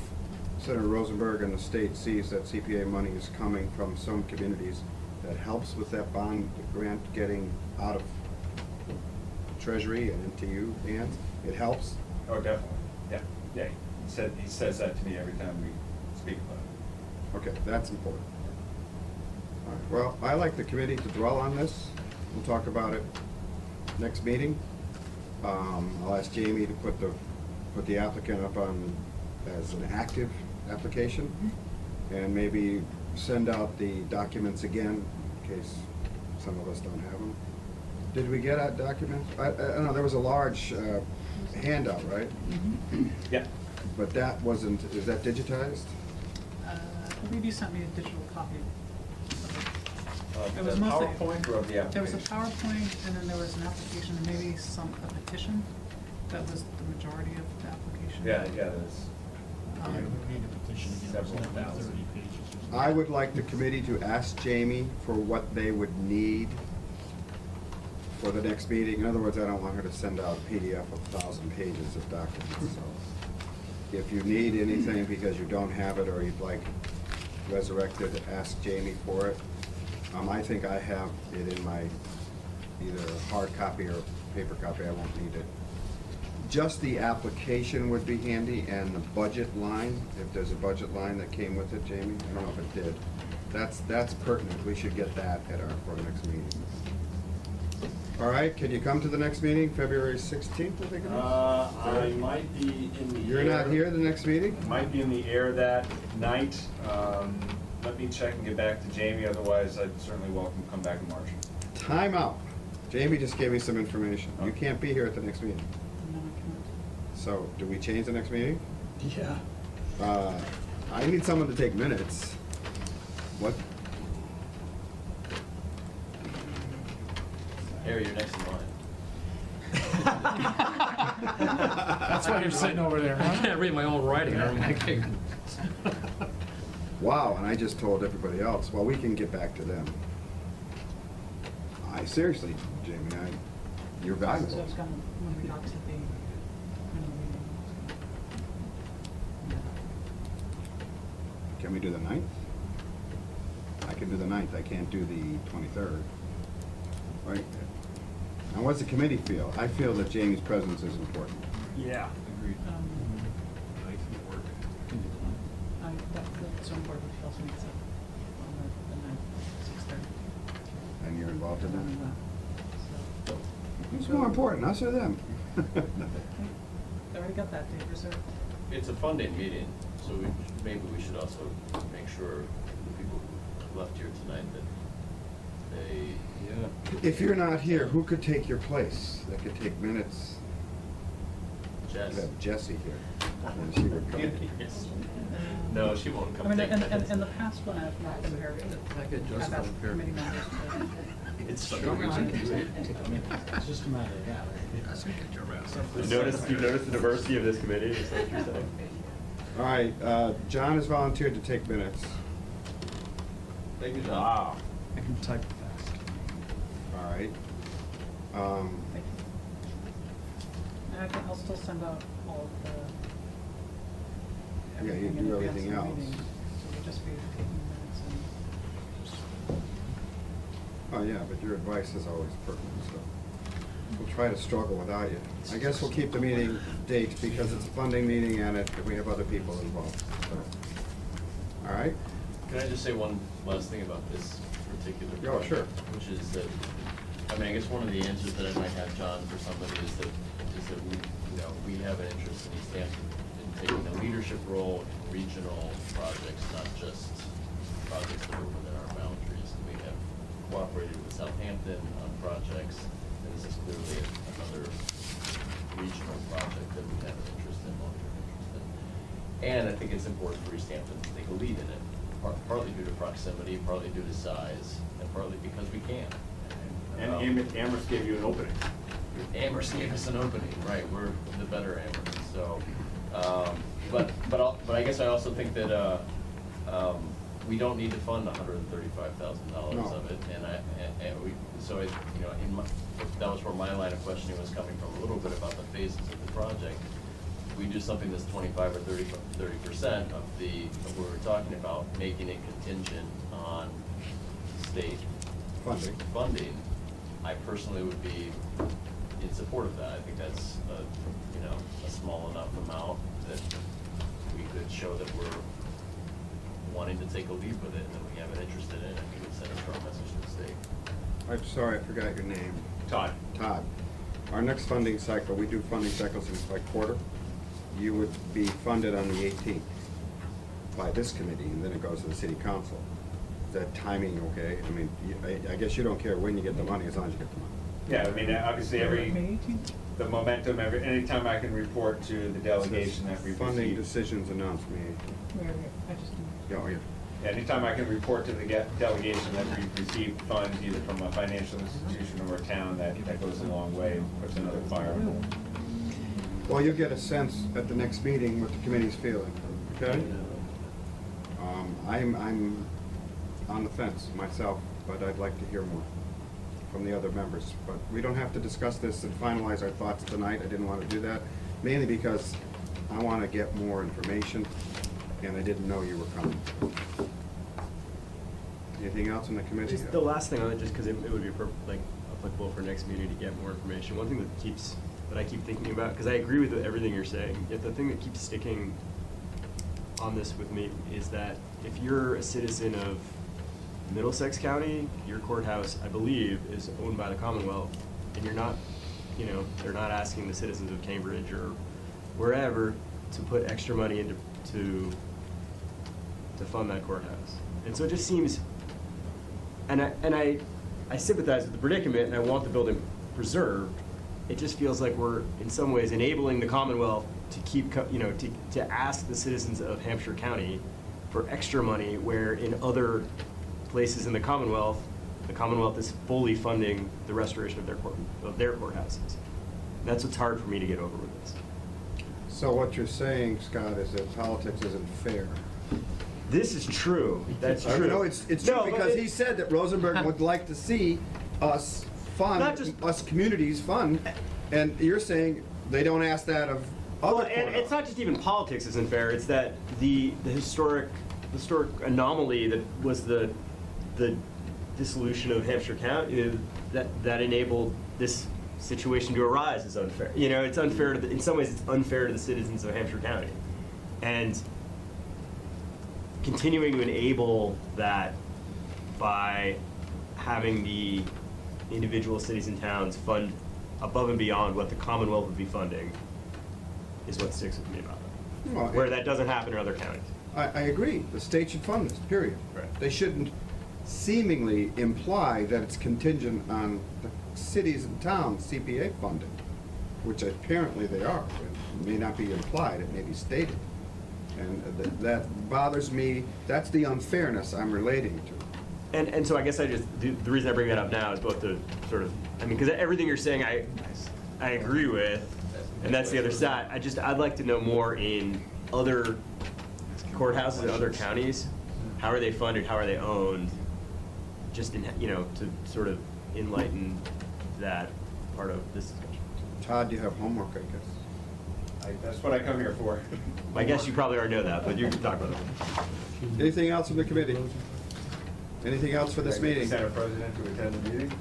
Senator Rosenberg and the state sees that CPA money is coming from some communities, that helps with that bond grant getting out of Treasury and into you, Ann, it helps? Oh, definitely, yeah. He says that to me every time we speak about it. Okay, that's important. All right, well, I like the committee to dwell on this. We'll talk about it next meeting. I'll ask Jamie to put the applicant up on as an active application, and maybe send out the documents again in case some of us don't have them. Did we get out documents? I don't know, there was a large handout, right? Yeah. But that wasn't, is that digitized? I believe you sent me a digital copy. It The was mostly. PowerPoint or the application? There was a PowerPoint, and then there was an application, and maybe a petition. That was the majority of the application. Yeah, there's several thousand. I would like the committee to ask Jamie for what they would need for the next meeting. In other words, I don't want her to send out a PDF of 1,000 pages of documents. So if you need anything because you don't have it or you'd like resurrected, ask Jamie for it. I think I have it in my either hard copy or paper copy. I won't need it. Just the application would be handy, and the budget line, if there's a budget line that came with it, Jamie. I don't know if it did. That's pertinent. We should get that at our next meeting. All right, can you come to the next meeting, February 16th, I think it is? I might be in the You're not here the next meeting? Might be in the air that night. Let me check and get back to Jamie, otherwise I'd certainly welcome to come back in March. Time out. Jamie just gave me some information. You can't be here at the next meeting. No, I can't. So, do we change the next meeting? Yeah. I need someone to take minutes. What? Harry, you're next in line. That's why you're sitting over there. I can't read my own writing. Wow, and I just told everybody else. Well, we can get back to them. Seriously, Jamie, you're So valuable. it's gonna, when we got to the, Can we do the 9th? I can do the 9th. I can't do the 23rd. Right? Now, what's the committee feel? I feel that Jamie's presence is important. Yeah. Agreed. that's so important, she also needs it on the night, 6:30. And you're involved in And, that? so, Who's more important, us or them? I already got that date reserved. It's a funding meeting, so maybe we should also make sure the people who left here tonight that they. Yeah. If you're not here, who could take your place? That could take minutes. Jess. We'd have Jessie here, and she would come. Yes. No, she won't come I mean, take minutes. in the past when I've not been here, I get Jessica I've asked up here. committee members to. It's so Sure. It's just a matter of that. You notice the diversity of this committee, is that what you're saying? All right, John has volunteered to take minutes. Thank you, John. Wow. I can type fast. All right. Thank you. And I'll still send out all of the Yeah, you everything in do advance of everything the else. meeting. So we'll just be taking minutes and. Oh, yeah, but your advice is always pertinent, so we'll try to struggle without you. I guess we'll keep the meeting date because it's a funding meeting and we have other people involved, so. All right? Can I just say one last thing about this particular Yeah, project? sure. Which is that, I mean, I guess one of the answers that I might have, John, for somebody is that we, you know, we have an interest in East Hampton in taking a leadership role in regional projects, not just projects that are within our boundaries. And we have cooperated with Southampton on projects, and this is clearly another regional project that we have an interest in, long-term interest in. And I think it's important for East Hampton to take a lead in it, partly due to proximity, partly due to size, and partly because we can. And Amherst gave you an opening. Amherst gave us an opening, right? We're the better Amherst. So, but I guess I also think that we don't need to fund $135,000 No. of it, and we so it, you know, that was where my line of questioning was coming from a little bit about the phases of the project. We do something that's 25 or 30% of what we're talking about, making it contingent on state funding. I personally would be in support of that. I think that's a small enough amount that we could show that we're wanting to take a lead with it and that we have an interest in it. I think it would send a strong message to the state. I'm sorry, I forgot your name. Todd. Todd. Our next funding cycle, we do funding cycles in like quarter. You would be funded on the 18th by this committee, and then it goes to the city council. Is that timing okay? I mean, I guess you don't care when you get the money, as long as you get the money. Yeah, I mean, obviously May 18th? the momentum, anytime I can report to the delegation that we've Funding received. decisions announced May 18th. Where, I just. Oh, yeah. Anytime I can report to the delegation that we've received funds either from a financial institution or a town, that goes a long way and puts another fire on it. Well, you'll get a sense at the next meeting what the committee's feeling, okay? I'm on the fence myself, but I'd like to hear more from the other members. But we don't have to discuss this and finalize our thoughts tonight. I didn't want to do that, mainly because I want to get more information, and I didn't know you were coming. Anything else in the committee? Just the last thing on it, just because it would be applicable for next meeting to get more information. One thing that I keep thinking about, because I agree with everything you're saying, yet the thing that keeps sticking on this with me is that if you're a citizen of Middlesex County, your courthouse, I believe, is owned by the Commonwealth, and you're not, they're not asking the citizens of Cambridge or wherever to put extra money into to fund that courthouse. And so it just seems, and I sympathize with the predicament, and I want the building preserved. It just feels like we're in some ways enabling the Commonwealth to keep, to ask the citizens of Hampshire County for extra money, where in other places in the Commonwealth is fully funding the restoration of their courthouses. And that's what's hard for me to get over with this. So what you're saying, Scott, is that politics isn't fair. This is true. That's true. No, it's true because he said that Rosenberg would like to see us fund, us communities fund, and you're saying they don't ask that of other. Well, and it's not just even politics isn't fair. It's that the historic anomaly that was the dissolution of Hampshire County that enabled this situation to arise is unfair. It's unfair in some ways. It's unfair to the citizens of Hampshire County, and continuing to enable that by having the individual cities and towns fund above and beyond what the Commonwealth would be funding is what sticks with me about it. Well, where that doesn't happen in other counties. I agree. The state should fund this, period. Right. They shouldn't seemingly imply that it's contingent on the cities and towns CPA funding, which apparently they are. It may not be implied, it may be stated. And that bothers me. That's the unfairness I'm relating to. And so I guess the reason I bring that up now is both to sort of, because everything you're saying I agree with, and that's the other side. I'd like to know more in other courthouses in other counties. How are they funded? How are they owned? Just to sort of enlighten that part of this discussion. Todd, you have homework, I guess. That's what I come here for. I guess you probably already know that, but you can talk about it. Anything else from the committee? Anything else for this meeting? Senate President to attend the meeting?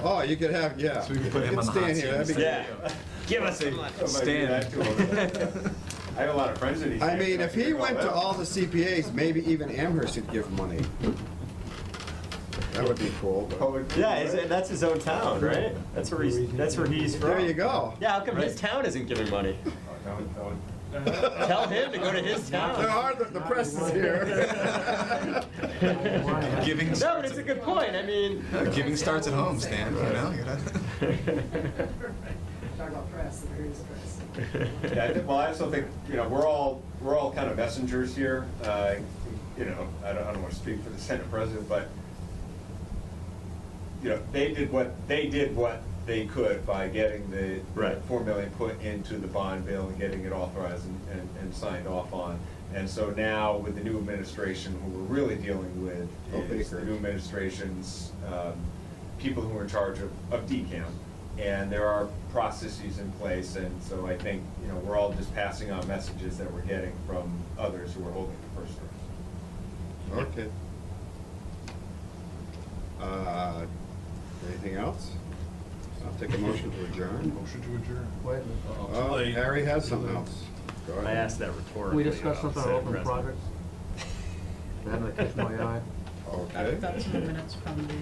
Oh, you could have, yeah. So we can put him on the hot stand seat here, that'd be Yeah. great. Give us a I might do Stand. that to him. I have a lot of friends in East I Hampton. mean, if can he go went to there. all the CPAs, maybe even Amherst would give money. That would be cool. but- Oh, it- Yeah, that's his own town, right? That's where he's from. There you go. Yeah, how come his town isn't giving money? Tell him to go to his town. There are, the press is here. Giving No, but starts it's a good point. I mean. Giving starts at home, Stan, you know? You gotta- Talk about press, there is press. Yeah, well, I also think, we're all kind of messengers here. I don't want to speak for the Senate President, but, they did what they could by getting the Right. $4 million put into the bond bill and getting it authorized and signed off on. And so now with the new administration, who we're really dealing with is the new administration's people who are in charge of DCAM. And there are processes in place, and so I think, we're all just passing on messages that we're getting from others who are holding the first strike. Okay. Anything else? I'll take a motion to adjourn. Motion to adjourn. Wait, Oh, Harry has something else. Go I ahead. asked that rhetorically. we discussed something on Senate open President. projects. That had to catch my eye. Okay. That's in the minutes from the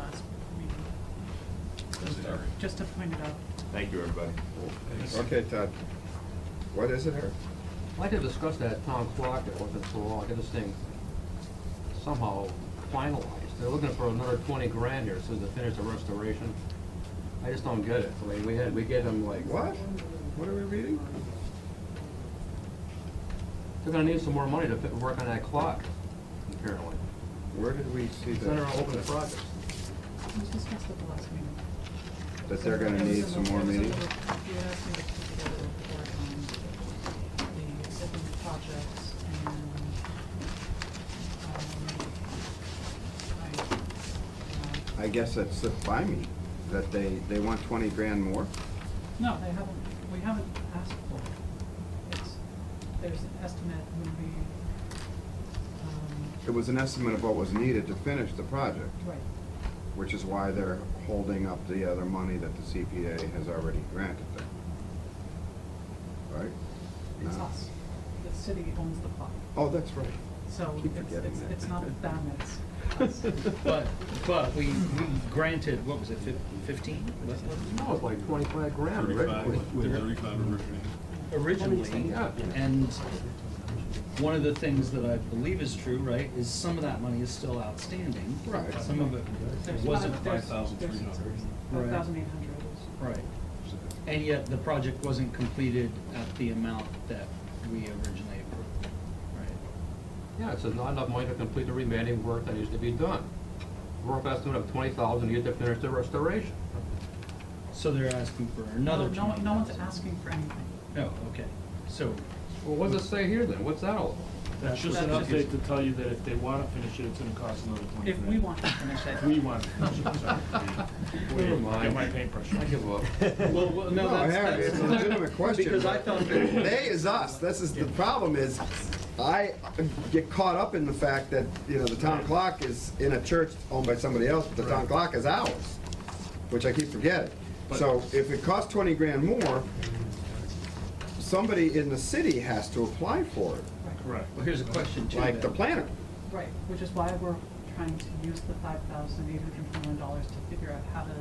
last meeting. Just to point it out. Thank you, everybody. Okay, Todd. What is it, Harry? I'd like to discuss that town clock that wasn't so long, get this thing somehow finalized. They're looking for another 20 grand here, so to finish the restoration. I just don't get it. I mean, we get them like. What? What are we reading? They're gonna need some more money to work on that clock, apparently. Where did we see It's under that? open projects. It was discussed at the last meeting. That they're gonna need some more meetings? You asked me to put together a report on the different projects and, I guess that slipped by me, that they want 20 grand more? no, we haven't asked for it. There's an estimate when we, It was an estimate of what was needed to finish the project, right. which is why they're holding up the other money that the CPA has already granted them. Right? It's No? us. The city owns the clock. Oh, that's right. So Keep forgetting that. it's not them, it's us. But we granted, what was it, 15? No, it's like 25 grand originally. Originally, Yeah. and one of the things that I believe is true, right, is some of that money is still outstanding. Right. Some of it There's wasn't. 5,300. 5,800 Right. And yet the project wasn't completed at the amount that we originally approved, right? Yeah, it says not enough money to complete the remaining work that needs to be done. Work estimate of 20,000 needed to finish the restoration. So they're asking for another No, 20,000. no one's asking for anything. Oh, okay. So Well, what does it say here then? What's that all about? That's just an That's update to tell you that if they wanna finish it, it's gonna cost another 20 If we want to finish it. If we want to finish it, sorry. Never mind. Get my paintbrush. I give up. well, no, No, that's Harry, it's a legitimate question. Because I thought that They is us. This is, the problem is, I get caught up in the fact that, the town clock is in a church owned by somebody else, but the town clock is ours, which I keep forgetting. So if it costs 20 grand more, somebody in the city has to apply for it, Correct. Well, here's a question too. like the then. planner. Right, which is why we're trying to use the $5,821 to figure out how to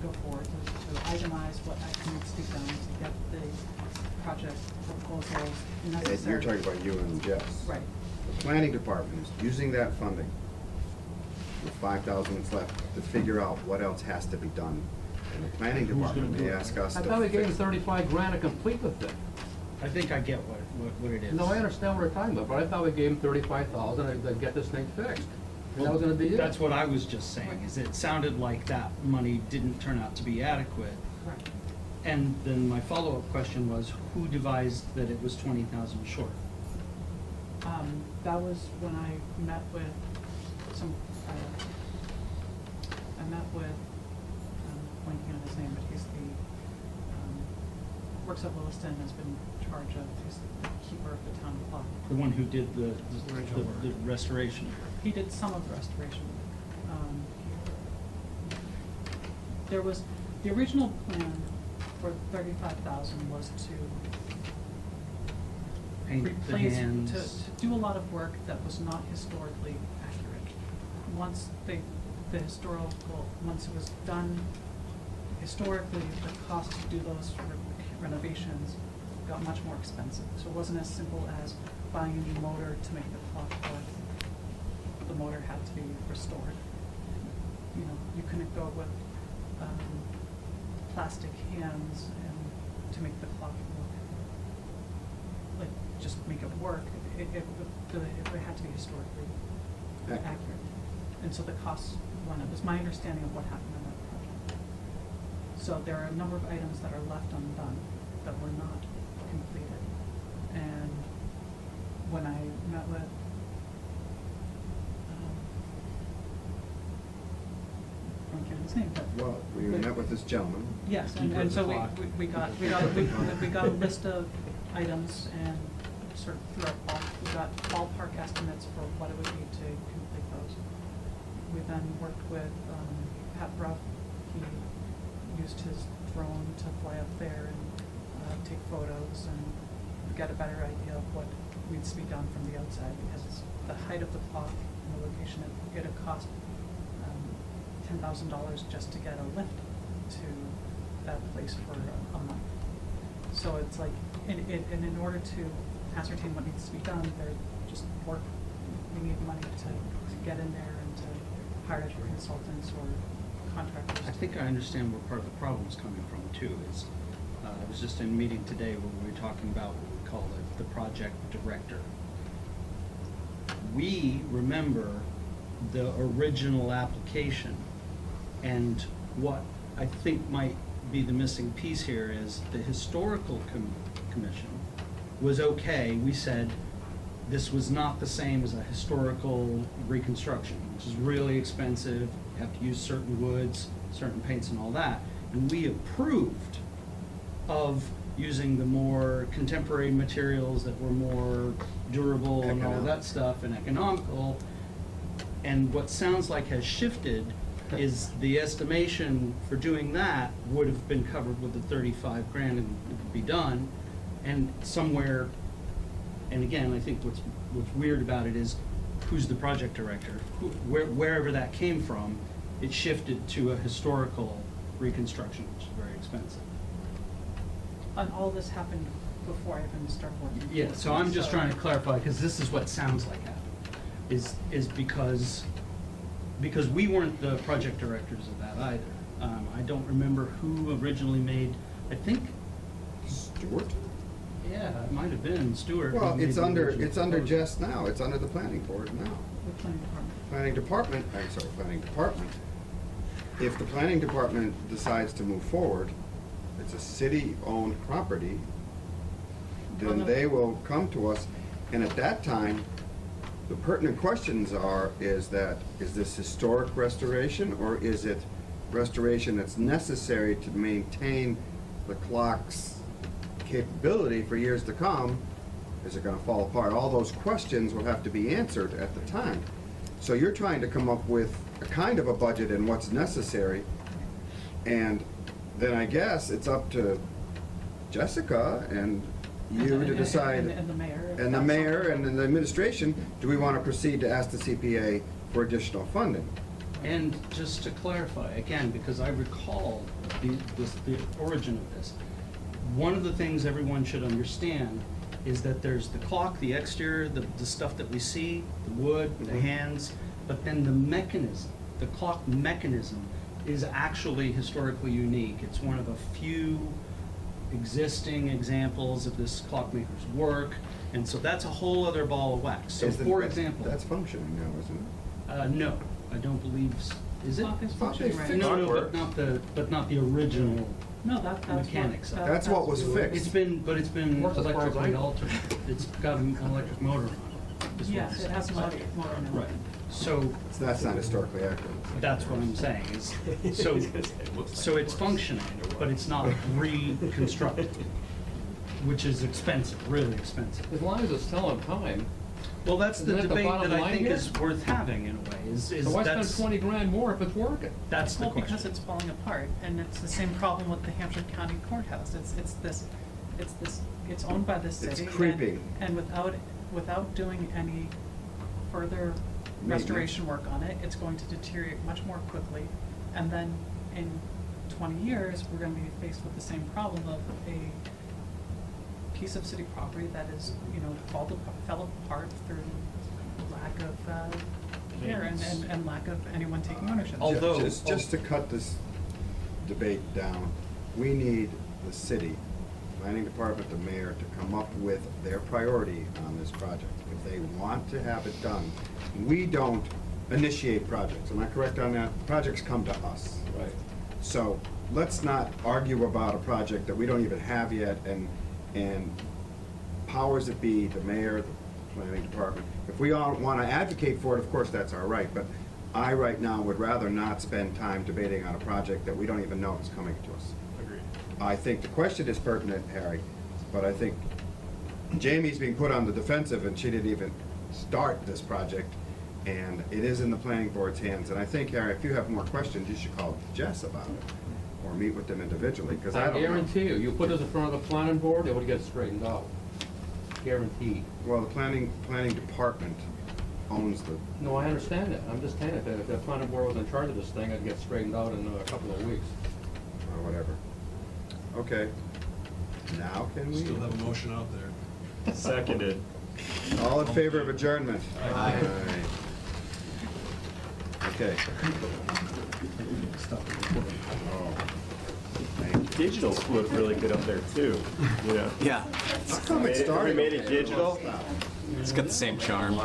go forward, to itemize what actually needs to be done to get the project proposals And necessary. you're talking about you and Jess. Right. The planning department is using that funding, the 5,000 that's left, to figure out what else has to be done. And the planning Who's gonna department, do they it? ask us I to thought we gave him fix. 35 grand to complete the thing. I think I get what it is. No, I understand what we're talking about, but I thought we gave him 35,000 to get this thing fixed. And that was gonna be it. That's what I was just saying, is it sounded like that money didn't turn out to be adequate. Right. And then my follow-up question was, who devised that it was 20,000 short? That was when I met with some, blanking on his name, but he's the Works at Williston has been in charge of, he's the keeper of the town clock. The one who did the restoration. He did some of the restoration. There was, the original plan for 35,000 was to Paint the replace, hands. to do a lot of work that was not historically accurate. Once the historical, once it was done historically, the cost to do those renovations got much more expensive. So it wasn't as simple as buying a new motor to make the clock work. The motor had to be restored. You know, you couldn't go with plastic hands and to make the clock work. Like, just make it work. It had to be historically accurate. And so the costs went up. It's my understanding of what happened in that project. So there are a number of items that are left undone that were not completed. And when I met with I can't remember his name, but Well, we met with this gentleman. yes, and so we got a list of items and sort of threw up we got ballpark estimates for what it would be to complete those. We then worked with Pat Bruff. He used his drone to fly up there and take photos and get a better idea of what needs to be done from the outside, because it's the height of the clock and the location. It had cost $10,000 just to get a lift to that place for a month. So it's like, and in order to ascertain what needs to be done, they're just work. We need money to get in there and to hire consultants or contractors. I think I understand where part of the problem is coming from too. Is I was just in a meeting today where we were talking about what we call the project director. We remember the original application, and what I think might be the missing piece here is the historical commission was okay. We said this was not the same as a historical reconstruction, which is really expensive. You have to use certain woods, certain paints and all that. And we approved of using the more contemporary materials that were more durable and all that stuff and economical. And what sounds like has shifted is the estimation for doing that would have been covered with the 35 grand and it could be done. And somewhere, and again, I think what's weird about it is who's the project director? Wherever that came from, it shifted to a historical reconstruction, which is very expensive. And all this happened before I even started working. Yeah, so I'm just trying to clarify, because this is what sounds like happened, is because we weren't the project directors of that either. I don't remember who originally made, I think. Stuart? Yeah, it might have been Stuart. Well, who made it's the under original proposal. Jess now. It's under the planning board now. The planning department. Planning department. If the planning department decides to move forward, it's a city-owned property, Well, then no. they will come to us, and at that time, the pertinent questions is this historic restoration, or is it restoration that's necessary to maintain the clock's capability for years to come? Is it gonna fall apart? All those questions will have to be answered at the time. So you're trying to come up with a kind of a budget and what's necessary, and then I guess it's up to Jessica and you to decide. And the mayor. And the mayor and then the administration, do we want to proceed to ask the CPA for additional funding? And just to clarify, again, because I recall the origin of this, one of the things everyone should understand is that there's the clock, the exterior, the stuff that we see, the wood, the hands, but then the mechanism, the clock mechanism is actually historically unique. It's one of a few existing examples of this clockmaker's work, and so that's a whole other ball of wax. So for example. That's functioning now, isn't it? No, I don't believe, is it? Clock is functioning right No, now. no, but not the original No, that's mechanics. That's what was fixed. It's been Works as far as I electrically know. altered. It's got an electric motor on it. is what Yes, I'm it has an saying. electric motor now. Right, so That's not historically accurate. that's what I'm saying, is, so it's functioning, but it's not reconstructed. which is expensive, really expensive. As long as it's selling time. Well, that's the Isn't that the debate bottom that I line think here? is worth having in a way, is So why spend that's, 20 grand more if it's working? that's the Well, because question. it's falling apart, and it's the same problem with the Hampshire County Courthouse. It's owned by the city. creeping. And without doing any further restoration work on it, it's going to deteriorate much more quickly. And then in 20 years, we're gonna be faced with the same problem of a piece of city property that is, fell apart through lack of care and lack of anyone taking ownership. Although- Just to cut this debate down, we need the city, planning department, the mayor, to come up with their priority on this project. If they want to have it done, we don't initiate projects, am I correct on that? Projects come to us. Right. So let's not argue about a project that we don't even have yet, and powers that be, the mayor, the planning department, if we all want to advocate for it, of course, that's our right, but I right now would rather not spend time debating on a project that we don't even know is coming to us. Agreed. I think the question is pertinent, Harry, but I think Jamie's being put on the defensive, and she didn't even start this project, and it is in the planning board's hands. And I think, Harry, if you have more questions, you should call Jess about it, or meet with them individually, because I I don't know. guarantee you put this in front of the planning board, it would get straightened out. Guaranteed. Well, the planning department owns the, No, I understand that. I'm just saying, if the planning board was in charge of this thing, it'd get straightened out in a couple of weeks. or whatever. Okay. Now can we? Still have a motion out there. Seconded. All in favor of adjournment? Aye. Okay. Oh, thank you. Digital's look really good up there too, you know? Yeah, How come it started? We made it digital. it's got the same charm.